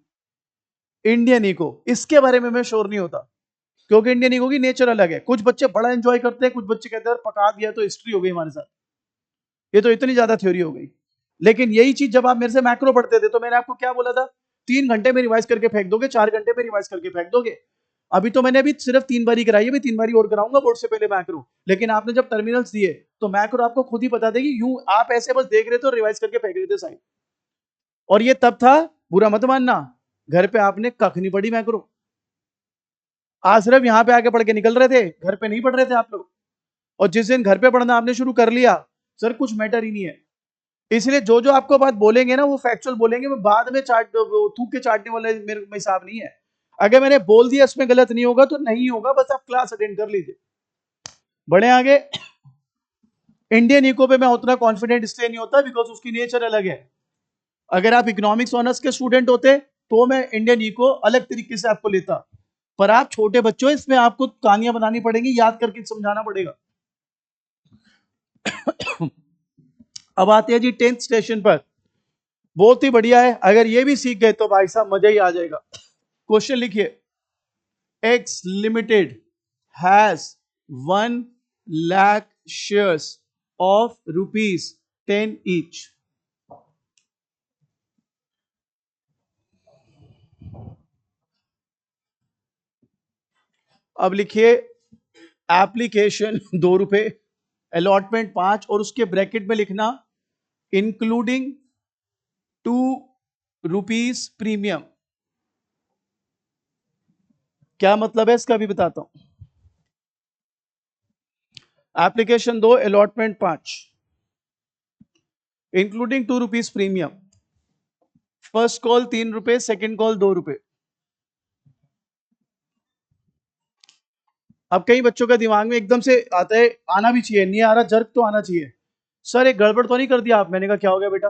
Speaker 1: इंडियन इको, इसके बारे में मैं श्योर नहीं होता, क्योंकि इंडियन इको की नेचर अलग है। कुछ बच्चे बड़ा एंजॉय करते हैं, कुछ बच्चे कहते हैं पका दिया तो हिस्ट्री हो गई हमारे साथ, ये तो इतनी ज्यादा थ्योरी हो गई। लेकिन यही चीज जब आप मेरे से मैक्रो पढ़ते थे तो मैंने आपको क्या बोला था, 3 घंटे में रिवाइज करके फेंक दोगे, 4 घंटे में रिवाइज करके फेंक दोगे। अभी तो मैंने अभी सिर्फ 3 बारी कराई है, अभी 3 बारी और कराऊंगा बोर्ड से पहले मैक्रो। लेकिन आपने जब टर्मिनल्स दिए तो मैक्रो आपको खुद ही बता देगी, यूं आप ऐसे बस देख रहे थे और रिवाइज करके फेंक रहे थे साइड। और ये तब था, बुरा मत मानना, घर पे आपने कख नहीं पढ़ी मैक्रो, आज सिर्फ यहाँ पे आके पढ़ के निकल रहे थे, घर पे नहीं पढ़ रहे थे आप लोग। और जिस दिन घर पे पढ़ना आपने शुरू कर लिया, सर कुछ मैटर ही नहीं है। इसलिए जो जो आपको बात बोलेंगे ना वो फैक्चुअल बोलेंगे, वो बाद में थूक के चाटने वाला मेरे हिसाब नहीं है। अगर मैंने बोल दिया इसमें गलत नहीं होगा तो नहीं होगा, बस आप क्लास अटेंड कर लीजिए। बढ़े आगे। इंडियन इको पे मैं उतना कॉन्फिडेंट इसलिए नहीं होता बिकॉज उसकी नेचर अलग है। अगर आप इकोनॉमिक्स ऑनर्स के स्टूडेंट होते तो मैं इंडियन इको अलग तरीके से आपको लेता, पर आप छोटे बच्चों, इसमें आपको कहानियां बनानी पड़ेंगी, याद करके समझाना पड़ेगा। अब आते हैं जी 10th स्टेशन पर, बहुत ही बढ़िया है, अगर ये भी सीख गए तो भाई साहब मजा ही आ जाएगा। क्वेश्चन लिखिए, x limited has 1 lakh shares of ₹10 each. अब लिखिए एप्लीकेशन ₹2, अलॉटमेंट 5, और उसके ब्रैकेट में लिखना इंक्लूडिंग ₹2 प्रीमियम। क्या मतलब है इसका भी बताता हूं। Application 2, allotment 5, including ₹2 premium. First call ₹3, second call ₹2। अब कई बच्चों का दिमाग में एकदम से आता है, आना भी चाहिए, नहीं आ रहा जर्क तो आना चाहिए, सर एक गड़बड़ तो नहीं कर दिया आप? मैंने कहा क्या हो गया बेटा?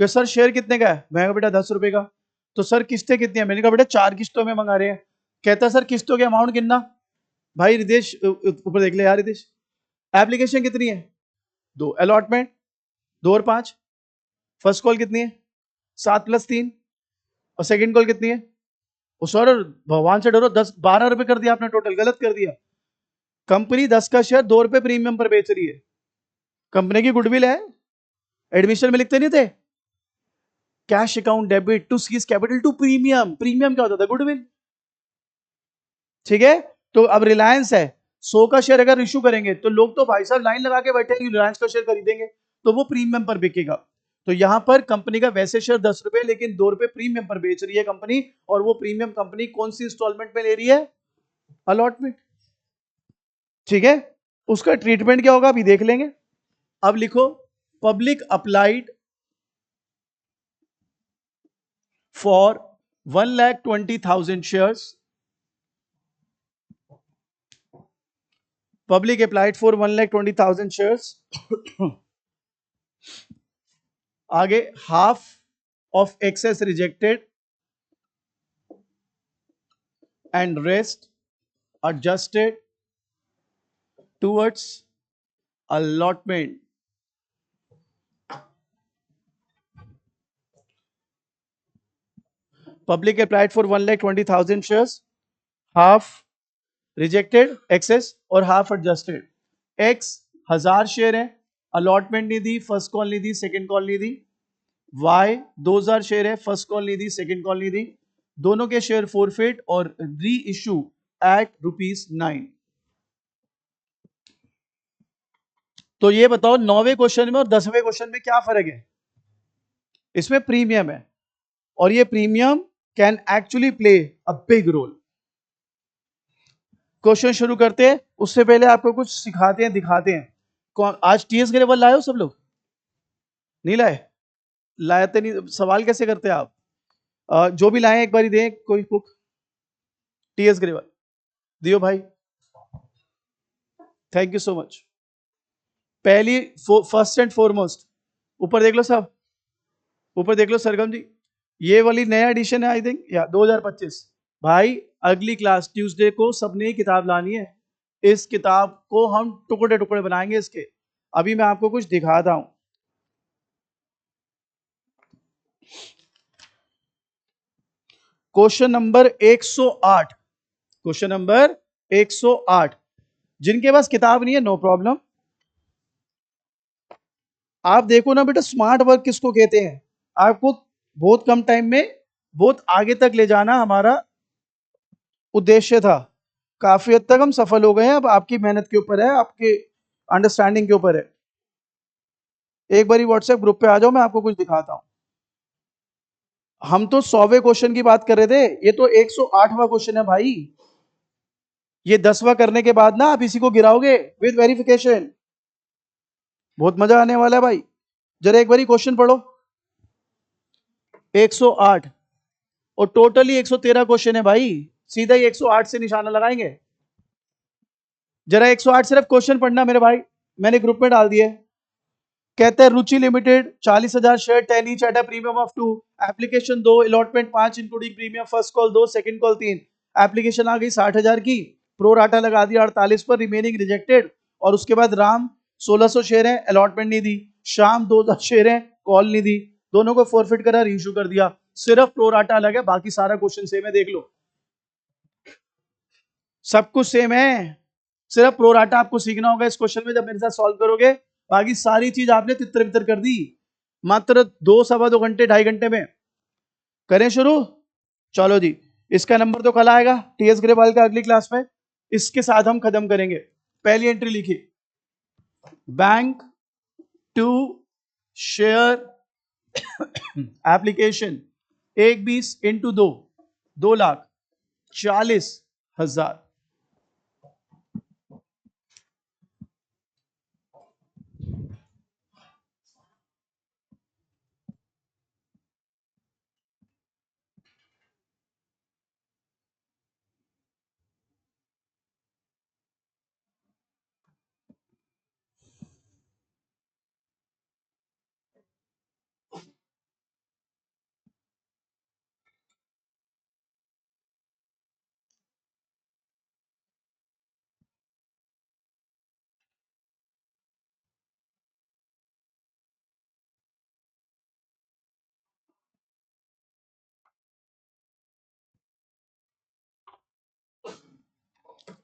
Speaker 1: कि सर शेयर कितने का है? मैंने कहा बेटा ₹10 का। तो सर किस्तें कितनी है? मैंने कहा बेटा 4 किस्तों में मंगा रहे हैं। कहता सर किस्तों के अमाउंट कितना? भाई रिदेश ऊपर देख ले यार रिदेश, एप्लीकेशन कितनी है? 2, अलॉटमेंट 2 और 5, फर्स्ट कॉल कितनी है? 7 + 3, और सेकंड कॉल कितनी है? ओ सर भगवान से डरो, 10 12 रुपए कर दिया आपने, टोटल गलत कर दिया। कंपनी 10 का शेयर ₹2 प्रीमियम पर बेच रही है, कंपनी की गुडविल है, एडमिशन में लिखते नहीं थे cash account debit to sees capital to premium. Premium क्या होता था? गुडविल। ठीक है, तो अब रिलायंस है, 100 का शेयर अगर इशू करेंगे तो लोग तो भाई साहब लाइन लगा के बैठेंगे, रिलायंस का शेयर खरीदेंगे, तो वो प्रीमियम पर बिकेगा। तो यहां पर कंपनी का वैसे शेयर 10 रुपए, लेकिन 2 रुपए प्रीमियम पर बेच रही है कंपनी, और वो प्रीमियम कंपनी कौन सी इंस्टॉलमेंट में ले रही है? अलॉटमेंट। ठीक है, उसका ट्रीटमेंट क्या होगा अभी देख लेंगे। अब लिखो, public applied for 1,20,000 shares. Public applied for 1,20,000 shares. आगे, half of excess rejected and rest adjusted towards allotment. Public applied for 1,20,000 shares, half rejected excess और half adjusted. X 1000 शेयर है, अलॉटमेंट नहीं दी, फर्स्ट कॉल नहीं दी, second call नहीं दी। Y 2000 share है, first call नहीं दी, second call नहीं दी, दोनों के शेयर फोरफिट और री इशू एट ₹9। तो ये बताओ 9वें क्वेश्चन में और 10वें क्वेश्चन में क्या फर्क है? इसमें प्रीमियम है, और ये premium can actually play a big role. Question शुरू करते हैं, उससे पहले आपको कुछ सिखाते हैं, दिखाते हैं। कौन आज टीएस ग्रेवल लाए हो? सब लोग नहीं लाए? लाते नहीं, सवाल कैसे करते हैं आप? जो भी लाए एक बार दें कोई बुक। टीएस ग्रेवल दियो भाई, थैंक यू सो मच। पहली फर्स्ट एंड फॉरमोस्ट, ऊपर देख लो सब, ऊपर देख लो सरगम जी, ये वाली नया एडिशन है आई थिंक, या 2025। भाई अगली क्लास ट्यूसडे को सबने ही किताब लानी है। इस किताब को हम टुकड़े टुकड़े बनाएंगे इसके। अभी मैं आपको कुछ दिखाता हूं। Question number 108, question number 108। जिनके पास किताब नहीं है नो प्रॉब्लम, आप देखो ना बेटा, स्मार्ट वर्क किसको कहते हैं? आपको बहुत कम टाइम में बहुत आगे तक ले जाना हमारा उद्देश्य था। काफी हद तक हम सफल हो गए हैं, अब आपकी मेहनत के ऊपर है, आपके अंडरस्टैंडिंग के ऊपर है। एक बारी व्हाट्सएप ग्रुप पे आ जाओ, मैं आपको कुछ दिखाता हूं। हम तो 100वें क्वेश्चन की बात कर रहे थे, ये तो 108वां क्वेश्चन है भाई। ये 10वां करने के बाद ना आप इसी को गिराओगे विद वेरिफिकेशन, बहुत मजा आने वाला है भाई। जरा एक बारी क्वेश्चन पढ़ो, 108, और टोटली 113 क्वेश्चन है भाई, सीधा ही 108 से निशाना लगाएंगे। जरा 108 सिर्फ क्वेश्चन पढ़ना मेरे भाई, मैंने ग्रुप में डाल दिया। कहते हैं Ruchi limited 40,000 share, 10 each at a premium of 2, application 2, allotment 5 including premium, first call 2, second call 3, application आ गई 60,000 की, प्रो राटा लगा दिया 48 पर, रिमेनिंग रिजेक्टेड। और उसके बाद राम 1600 शेयर है, अलॉटमेंट नहीं दी, श्याम 2000 शेयर है, कॉल नहीं दी, दोनों को फॉरफिट करा, रीइश्यू कर दिया। सिर्फ प्रो राटा अलग है, बाकी सारा क्वेश्चन सेम है, देख लो सब कुछ सेम है। सिर्फ प्रोराटा आपको सीखना होगा इस क्वेश्चन में, जब मेरे साथ सॉल्व करोगे बाकी सारी चीज आपने तितर बितर कर दी। मात्र 2 सवा 2 घंटे 2.5 घंटे में करें शुरू। चलो जी, इसका नंबर तो कल आएगा टीएस ग्रेवाल का अगली क्लास में, इसके साथ हम खत्म करेंगे। पहली एंट्री लिखी, bank to share application 1/20 into 2, 2,40,000।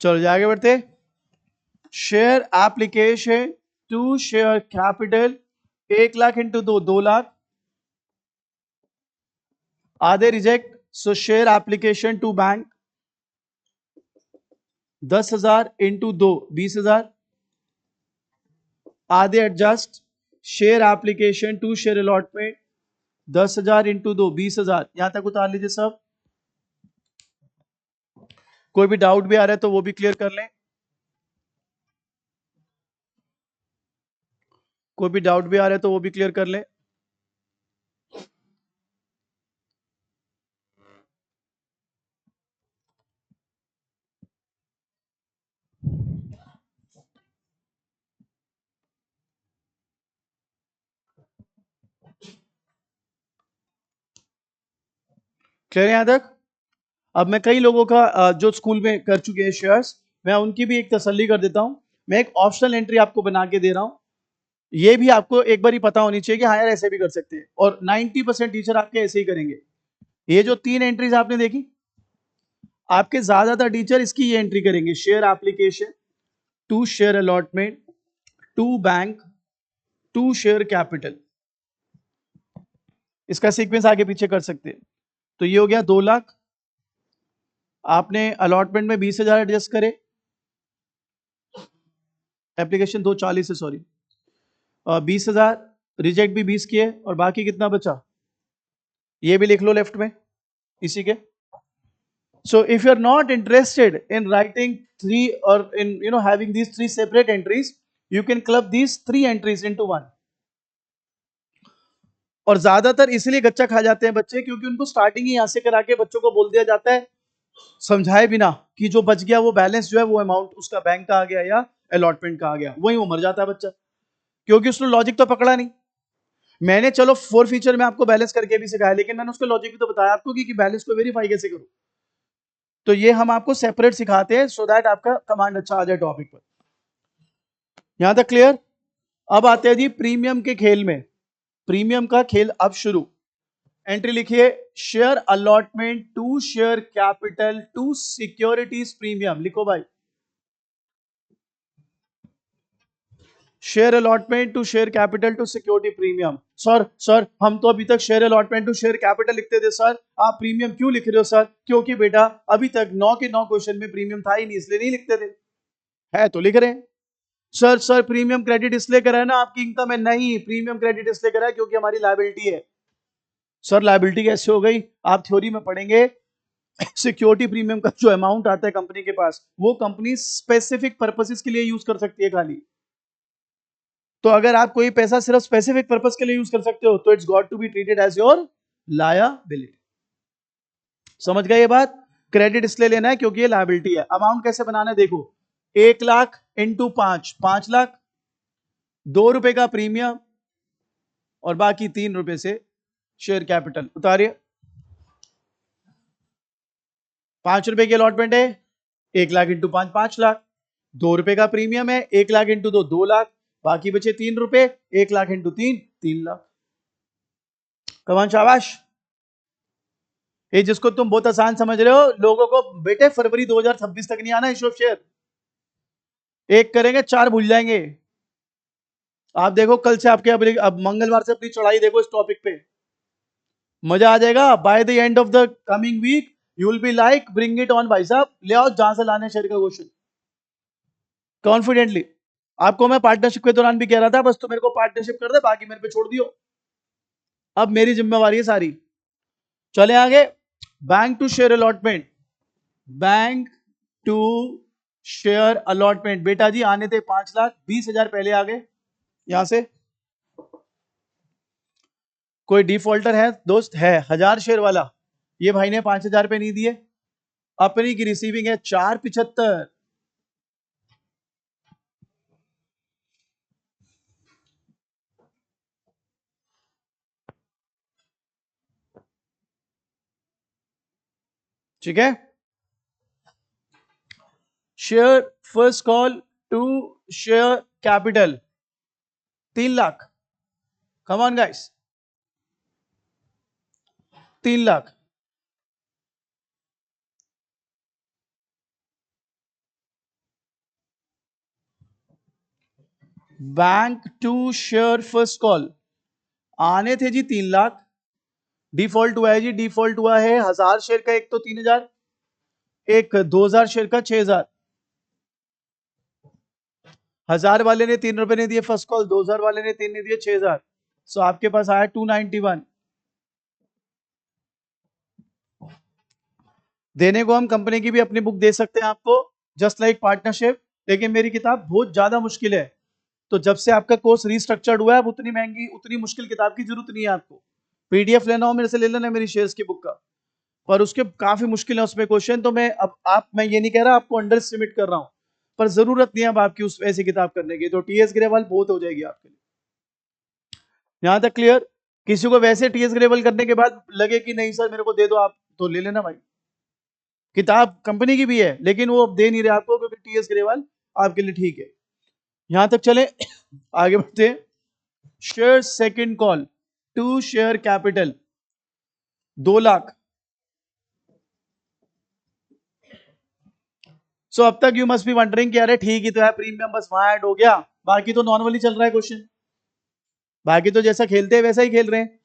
Speaker 1: चलो आगे बढ़ते। Share application to share capital 1 lakh into 2, 2 lakh, आधे reject, so share application to bank 10,000 into 2 20,000, आधे adjust, share application to share allotment 10,000 into 2 20,000। यहां तक उतार लीजिए सब। कोई भी डाउट भी आ रहा है तो वो भी क्लियर कर लें। कोई भी डाउट भी आ रहा है तो वो भी क्लियर कर लें। क्लियर है यहां तक? अब मैं कई लोगों का जो स्कूल में कर चुके हैं शेयर्स, मैं उनकी भी एक तसल्ली कर देता हूं। मैं एक ऑप्शनल एंट्री आपको बना के दे रहा हूं। ये भी आपको एक बार ही पता होनी चाहिए कि हाँ यार ऐसे भी कर सकते हैं, और 90% टीचर आपके ऐसे ही करेंगे। ये जो 3 एंट्रीज आपने देखी, आपके ज्यादातर टीचर इसकी ये एंट्री करेंगे, share application to share allotment to bank to share capital. इसका सीक्वेंस आगे पीछे कर सकते हैं। तो ये हो गया 2 लाख, आपने अलॉटमेंट में 20,000 एडजस्ट करे, एप्लीकेशन 240 है सॉरी, 20,000, रिजेक्ट भी 20 किए, और बाकी कितना बचा ये भी लिख लो लेफ्ट में इसी के। So if you're not interested in writing 3 or in having these 3 separate entries, you can club these 3 entries into one. और ज्यादातर इसलिए गच्चा खा जाते हैं बच्चे क्योंकि उनको स्टार्टिंग ही यहां से करा के बच्चों को बोल दिया जाता है समझाए बिना कि जो बच गया वो बैलेंस जो है वो अमाउंट उसका बैंक का आ गया या अलॉटमेंट का आ गया, वही वो मर जाता है बच्चा, क्योंकि उसने लॉजिक तो पकड़ा नहीं। मैंने चलो 4 फीचर में आपको बैलेंस करके भी सिखाया, लेकिन मैंने उसका लॉजिक भी तो बताया आपको कि बैलेंस को वेरीफाई कैसे करूं। तो ये हम आपको सेपरेट सिखाते हैं सो दैट आपका कमांड अच्छा आ जाए टॉपिक पर। यहां तक क्लियर? अब आते हैं जी प्रीमियम के खेल में। प्रीमियम का खेल अब शुरू। एंट्री लिखिए, share allotment to share capital to securities premium. लिखो भाई, share allotment to share capital to security premium. Sir हम तो अभी तक share allotment to share capital लिखते थे सर, आप प्रीमियम क्यों लिख रहे हो सर? क्योंकि बेटा अभी तक 9 के 9 क्वेश्चन में प्रीमियम था ही नहीं, इसलिए नहीं लिखते थे। है तो लिख रहे हैं। सर प्रीमियम क्रेडिट इसलिए करा है ना आपकी इनकम में? नहीं, प्रीमियम क्रेडिट इसलिए करा है क्योंकि हमारी लायबिलिटी है। सर लायबिलिटी कैसे हो गई? आप थ्योरी में पढ़ेंगे, सिक्योरिटी प्रीमियम का जो अमाउंट आता है कंपनी के पास, वो कंपनी स्पेसिफिक पर्पसेस के लिए यूज कर सकती है खाली। तो अगर आप कोई पैसा सिर्फ स्पेसिफिक पर्पस के लिए यूज कर सकते हो तो it's got to be treated as your liability. समझ गए ये बात? क्रेडिट इसलिए लेना है क्योंकि ये लायबिलिटी है। अमाउंट कैसे बनाना है देखो, 1 लाख इंटू 5 लाख, 2 रुपए का प्रीमियम और बाकी 3 रुपए से शेयर कैपिटल। उतारिए, 5 रुपए की अलॉटमेंट है, 1 लाख इंटू 5 5 लाख, 2 रुपए का प्रीमियम है, 1 लाख इंटू 2 2 लाख, बाकी बचे 3 रुपए, 1 लाख इंटू 3 3 लाख। कमान शाबाश। ये जिसको तुम बहुत आसान समझ रहे हो, लोगों को बेटे फरवरी 2026 तक नहीं आना इशू ऑफ शेयर। एक करेंगे 4 भूल जाएंगे। आप देखो कल से आपके अब मंगलवार से अपनी चढ़ाई देखो इस टॉपिक पे, मजा आ जाएगा। By the end of the coming week you will be like bring it on भाई साहब, ले आओ जहां से लाने शेयर का क्वेश्चन कॉन्फिडेंटली। आपको मैं पार्टनरशिप के दौरान भी कह रहा था बस तो मेरे को पार्टनरशिप कर दे, बाकी मेरे पे छोड़ दियो, अब मेरी जिम्मेवारी है सारी। चले आगे, bank to share allotment. Bank to share allotment, बेटा जी आने थे 5 लाख, 20,000 पहले आ गए यहां से। कोई डिफॉल्टर है दोस्त? है 1000 शेयर वाला, ये भाई ने 5,000 पे नहीं दिए। अपनी की रिसीविंग है 475। ठीक है, share first call to share capital 3 lakh. Come on guys, 3 lakh. Bank to share first call आने थे जी 3 लाख, डिफॉल्ट हुआ है जी, डिफॉल्ट हुआ है 1000 शेयर का, एक तो 3000, एक 2000 शेयर का 6000। 1000 वाले ने 3 रुपए नहीं दिए फर्स्ट कॉल, 2000 वाले ने 3 नहीं दिए, 6000। सो आपके पास आया 291। देने को हम कंपनी की भी अपनी बुक दे सकते हैं आपको, जस्ट लाइक पार्टनरशिप, लेकिन मेरी किताब बहुत ज्यादा मुश्किल है। तो जब से आपका कोर्स रिस्ट्रक्चर्ड हुआ है, अब उतनी महंगी उतनी मुश्किल किताब की जरूरत नहीं है आपको। पीडीएफ लेना हो मेरे से ले लेना मेरी शेयर्स की बुक का, पर उसके काफी मुश्किल है उसमें क्वेश्चन। तो मैं ये नहीं कह रहा आपको अंडर एस्टिमेट कर रहा हूं, पर जरूरत नहीं है अब आपकी उस ऐसी किताब करने की, तो टीएस ग्रेवाल बहुत हो जाएगी आपके लिए। यहां तक क्लियर? किसी को वैसे टीएस ग्रेवाल करने के बाद लगे कि नहीं सर मेरे को दे दो आप, तो ले लेना भाई, किताब कंपनी की भी है, लेकिन वो दे नहीं रहे आपको क्योंकि टीएस ग्रेवाल आपके लिए ठीक है। यहां तक चले, आगे बढ़ते हैं। Share second call, 2 share capital 2 lakh. So अब तक यू मस्ट बी वंडरिंग कि अरे ठीक ही तो है, प्रीमियम बस वहां ऐड हो गया, बाकी तो नॉर्मली चल रहा है क्वेश्चन, बाकी तो जैसा खेलते हैं वैसा ही खेल रहे हैं।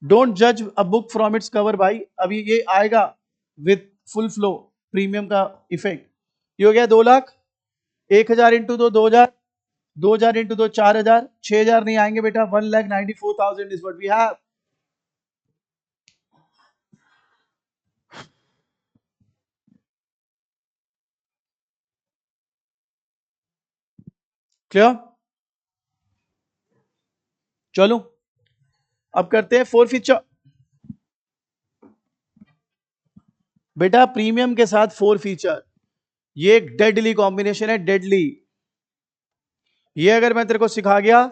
Speaker 1: डोंट जज a book from its cover भाई, अभी ये आएगा विथ फुल फ्लो प्रीमियम का इफेक्ट। ये हो गया 2 लाख, 1000 इंटू 2 2000, 2000 इंटू 2 4000, 6000 नहीं आएंगे बेटा, 1,94,000 is what we have. Clear? चलो अब करते हैं 4 फीचर। बेटा प्रीमियम के साथ 4 फीचर, ये एक डेडली कॉम्बिनेशन है, डेडली। ये अगर मैं तेरे को सिखा गया,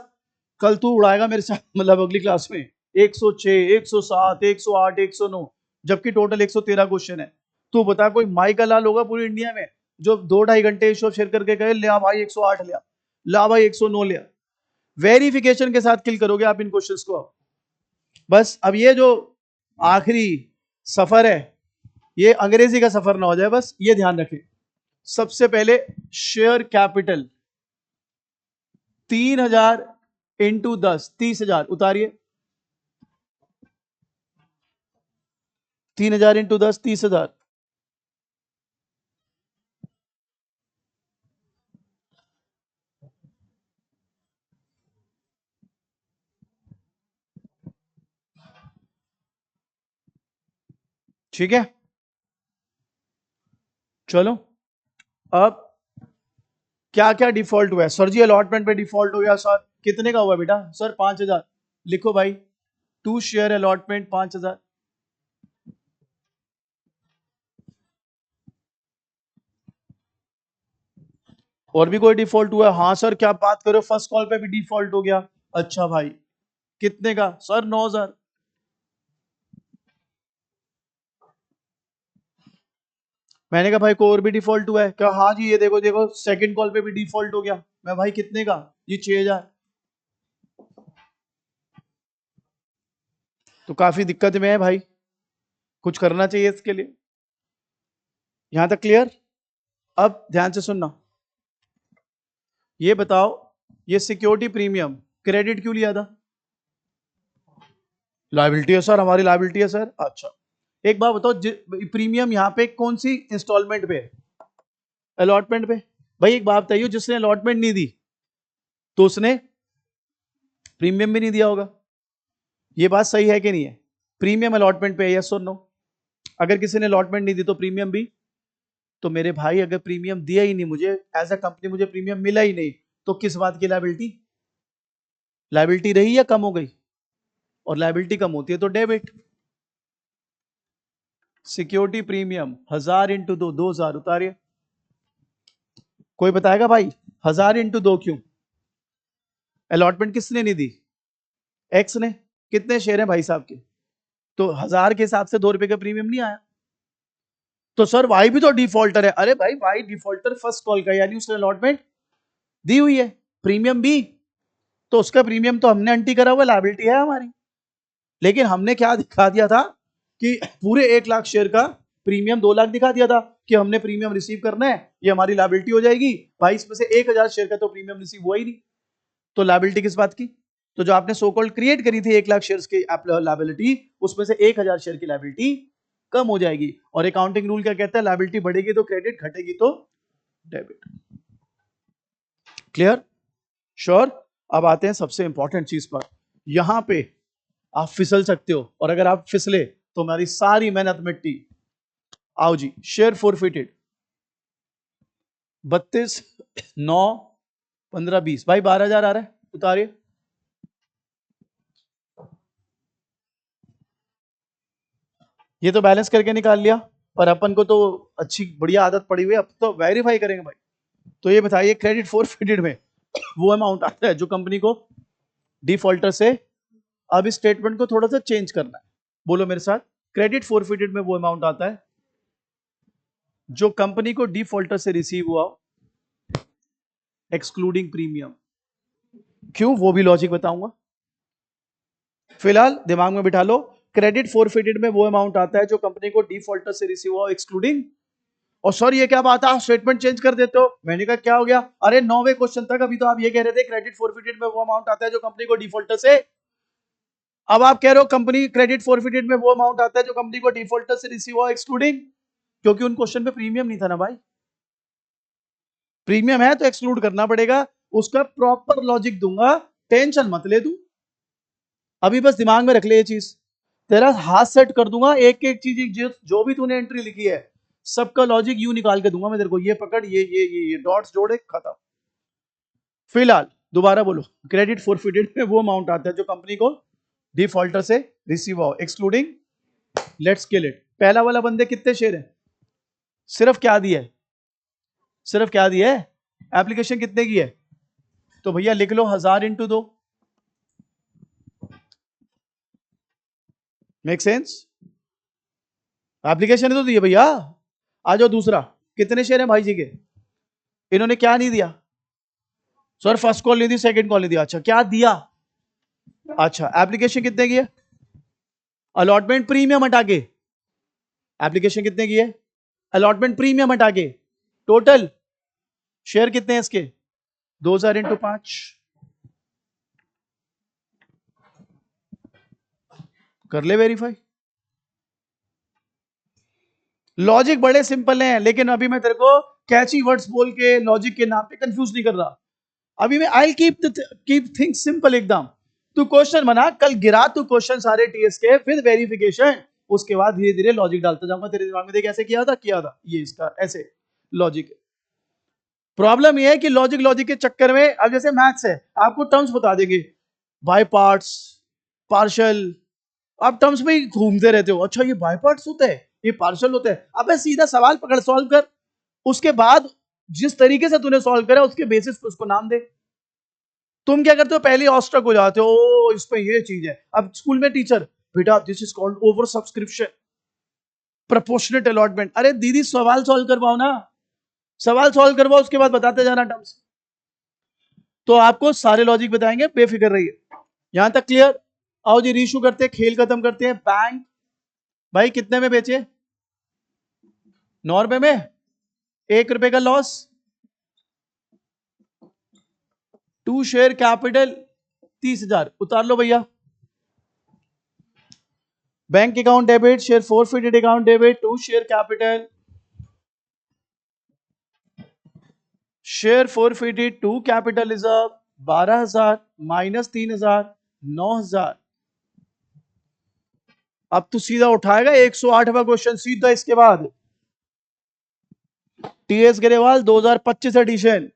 Speaker 1: कल तू उड़ाएगा मेरे साथ, मतलब अगली क्लास में 106, 107, 108, 109, जबकि टोटल 113 क्वेश्चन है। तू बता कोई माई का लाल होगा पूरी इंडिया में जो 2-2.5 घंटे शो शेयर करके कहे ले भाई 108 लिया, ला भाई 109 लिया। वेरिफिकेशन के साथ किल करोगे आप इन क्वेश्चंस को। बस अब ये जो आखिरी सफर है, ये अंग्रेजी का सफर ना हो जाए, बस ये ध्यान रखें। सबसे पहले शेयर कैपिटल 3000 इंटू 10, 30,000 उतारिए, 3000 इंटू 10, 30,000। ठीक है, चलो अब क्या क्या डिफॉल्ट हुआ है सर जी? अलॉटमेंट पे डिफॉल्ट हो गया सर, कितने का हुआ बेटा? सर 5,000। लिखो भाई, 2 शेयर अलॉटमेंट 5,000। और भी कोई डिफॉल्ट हुआ है? हाँ सर क्या बात करो, फर्स्ट कॉल पे भी डिफॉल्ट हो गया। अच्छा भाई कितने का? सर 9,000। मैंने कहा भाई को और भी डिफॉल्ट हुआ है क्या? हाँ जी ये देखो देखो सेकंड कॉल पे भी डिफॉल्ट हो गया। मैं भाई कितने का? जी 6,000। तो काफी दिक्कत में है भाई, कुछ करना चाहिए इसके लिए। यहां तक क्लियर? अब ध्यान से सुनना, ये बताओ ये सिक्योरिटी प्रीमियम क्रेडिट क्यों लिया था? लायबिलिटी है सर, हमारी लायबिलिटी है सर। अच्छा एक बात बताओ, प्रीमियम यहाँ पे कौन सी इंस्टॉलमेंट पे? अलॉटमेंट पे। भाई एक बात बताइए, जिसने अलॉटमेंट नहीं दी तो उसने प्रीमियम भी नहीं दिया होगा, ये बात सही है कि नहीं है? प्रीमियम अलॉटमेंट पे, यस और नो? अगर किसी ने अलॉटमेंट नहीं दी तो प्रीमियम भी। तो मेरे भाई अगर प्रीमियम दिया ही नहीं मुझे, एज अ कंपनी मुझे प्रीमियम मिला ही नहीं, तो किस बात की लायबिलिटी? लायबिलिटी रही या कम हो गई? और लायबिलिटी कम होती है तो डेबिट। Security premium 1000 into 2, 2,000 उतारिए। कोई बताएगा भाई 1000 इंटू 2 क्यों? अलॉटमेंट किसने नहीं दी? एक्स ने। कितने शेयर हैं भाई साहब के? तो 1000 के हिसाब से 2 रुपए का प्रीमियम नहीं आया। तो सर वाई भी तो डिफॉल्टर है। अरे भाई वाई डिफॉल्टर फर्स्ट कॉल का, यानी उसने अलॉटमेंट दी हुई है, प्रीमियम भी, तो उसका प्रीमियम तो हमने अंटी करा हुआ, लायबिलिटी है हमारी। लेकिन हमने क्या दिखा दिया था कि पूरे 1 लाख शेयर का प्रीमियम 2 लाख दिखा दिया था कि हमने प्रीमियम रिसीव करना है, ये हमारी लायबिलिटी हो जाएगी भाई। इसमें से 1,000 शेयर का तो प्रीमियम रिसीव हुआ ही नहीं, तो लायबिलिटी किस बात की? तो जो आपने सो कॉल्ड क्रिएट करी थी 1 लाख शेयर्स की लायबिलिटी, उसमें से 1000 शेयर की लायबिलिटी कम हो जाएगी। और अकाउंटिंग रूल क्या कहता है, लायबिलिटी बढ़ेगी तो क्रेडिट, घटेगी तो डेबिट। क्लियर? श्योर? अब आते हैं सबसे इंपॉर्टेंट चीज पर। यहां पे आप फिसल सकते हो, और अगर आप फिसले तो हमारी सारी मेहनत मिट्टी। आओ जी, शेयर फोरफिटेड 32, 9, 15, 20, भाई 12,000 आ रहा है, उतारिए। ये तो बैलेंस करके निकाल लिया, पर अपन को तो अच्छी बढ़िया आदत पड़ी हुई है, अब तो वेरीफाई करेंगे भाई। तो ये बताइए क्रेडिट फोरफिटेड में वो अमाउंट आता है जो कंपनी को डिफॉल्टर से, अब इस स्टेटमेंट को थोड़ा सा चेंज करना है, बोलो मेरे साथ। क्रेडिट फोरफिटेड में वो अमाउंट आता है जो कंपनी को डिफॉल्टर से रिसीव हुआ एक्सक्लूडिंग प्रीमियम। क्यों, वो भी लॉजिक बताऊंगा, फिलहाल दिमाग में बिठा लो। क्रेडिट फोरफिटेड में वो अमाउंट आता है जो कंपनी को डिफॉल्टर से रिसीव हुआ एक्सक्लूडिंग। और सर ये क्या बात है, आप स्टेटमेंट चेंज कर देते हो। मैंने कहा क्या हो गया, अरे 9वें क्वेश्चन तक अभी तो आप ये कह रहे थे क्रेडिट फोरफिटेड में वो अमाउंट आता है जो कंपनी को डिफॉल्टर से, अब आप कह रहे हो कंपनी क्रेडिट फोरफिटेड में वो अमाउंट आता है जो कंपनी को डिफॉल्टर से रिसीव हुआ एक्सक्लूडिंग, क्योंकि उन क्वेश्चन पे प्रीमियम नहीं था ना भाई। प्रीमियम है तो एक्सक्लूड करना पड़ेगा, उसका प्रॉपर लॉजिक दूंगा, टेंशन मत ले तू, अभी बस दिमाग में रख ले ये चीज, तेरा हाथ सेट कर दूंगा, एक एक चीज जो भी तूने एंट्री लिखी है सबका लॉजिक यू निकाल के दूंगा मैं तेरे को, ये पकड़, ये डॉट्स जोड़े, खत्म। फिलहाल दोबारा बोलो, क्रेडिट फोरफिटेड में वो अमाउंट आता है जो कंपनी को डिफॉल्टर से रिसीव हो एक्सक्लूडिंग, लेट्स किल इट। पहला वाला बंदे कितने शेयर है, सिर्फ क्या दिया है, सिर्फ क्या दिया है, एप्लीकेशन कितने की है, तो भैया लिख लो 1000 इंटू 2, मेक सेंस, एप्लीकेशन तो दिए भैया। आ जाओ दूसरा, कितने शेयर है भाई जी के, इन्होंने क्या नहीं दिया, सर फर्स्ट कॉल नहीं दी, सेकंड कॉल नहीं दिया, अच्छा क्या दिया, अच्छा एप्लीकेशन कितने की है, अलॉटमेंट प्रीमियम हटा के, एप्लीकेशन कितने की है, अलॉटमेंट प्रीमियम हटा के, टोटल शेयर कितने हैं इसके, 2000 इंटू 5, कर ले वेरीफाई। लॉजिक बड़े सिंपल हैं, लेकिन अभी मैं तेरे को कैची वर्ड्स बोल के लॉजिक के नाम पे कंफ्यूज नहीं कर रहा, अभी मैं आई कीप थिंग्स सिंपल एकदम। तू क्वेश्चन बना, कल गिरा तू क्वेश्चन सारे टीएस के विद वेरिफिकेशन, उसके बाद धीरे धीरे लॉजिक डालता जाऊंगा तेरे दिमाग में, देख ऐसे किया था ये इसका ऐसे लॉजिक। प्रॉब्लम ये है कि लॉजिक लॉजिक के चक्कर में, अब जैसे मैथ्स है आपको टर्म्स बता देंगे, बाय पार्ट्स, पार्शियल, आप टर्म्स में ही घूमते रहते हो, अच्छा ये बाय पार्ट्स होता है, ये पार्शियल होता है, अबे सीधा सवाल पकड़ सॉल्व कर, उसके बाद जिस तरीके से तूने सॉल्व करा उसके बेसिस पे उसको नाम दे। तुम क्या करते हो, पहले ऑस्ट्रक हो जाते हो, ओ इसमें ये चीज है। अब स्कूल में टीचर, बेटा this is called over subscription, proportionate allotment, अरे दीदी सवाल सॉल्व करवाओ ना, सवाल सॉल्व करवाओ उसके बाद बताते जाना टर्म्स। तो आपको सारे लॉजिक बताएंगे, बेफिक्र रहिए। यहां तक क्लियर? आओ जी रीशू करते हैं, खेल खत्म करते हैं। बैंक भाई कितने में बेचे, 9 रुपए में, 1 रुपए का लॉस, 2 शेयर कैपिटल 30,000, उतार लो भैया। Bank account debit, share forfeited account debit, 2 share capital, share forfeited, 2 capital reserve, 12,000 minus 3,000, 9,000। अब तू सीधा उठाएगा 108वां क्वेश्चन सीधा इसके बाद, टीएस ग्रेवाल 2025 एडिशन,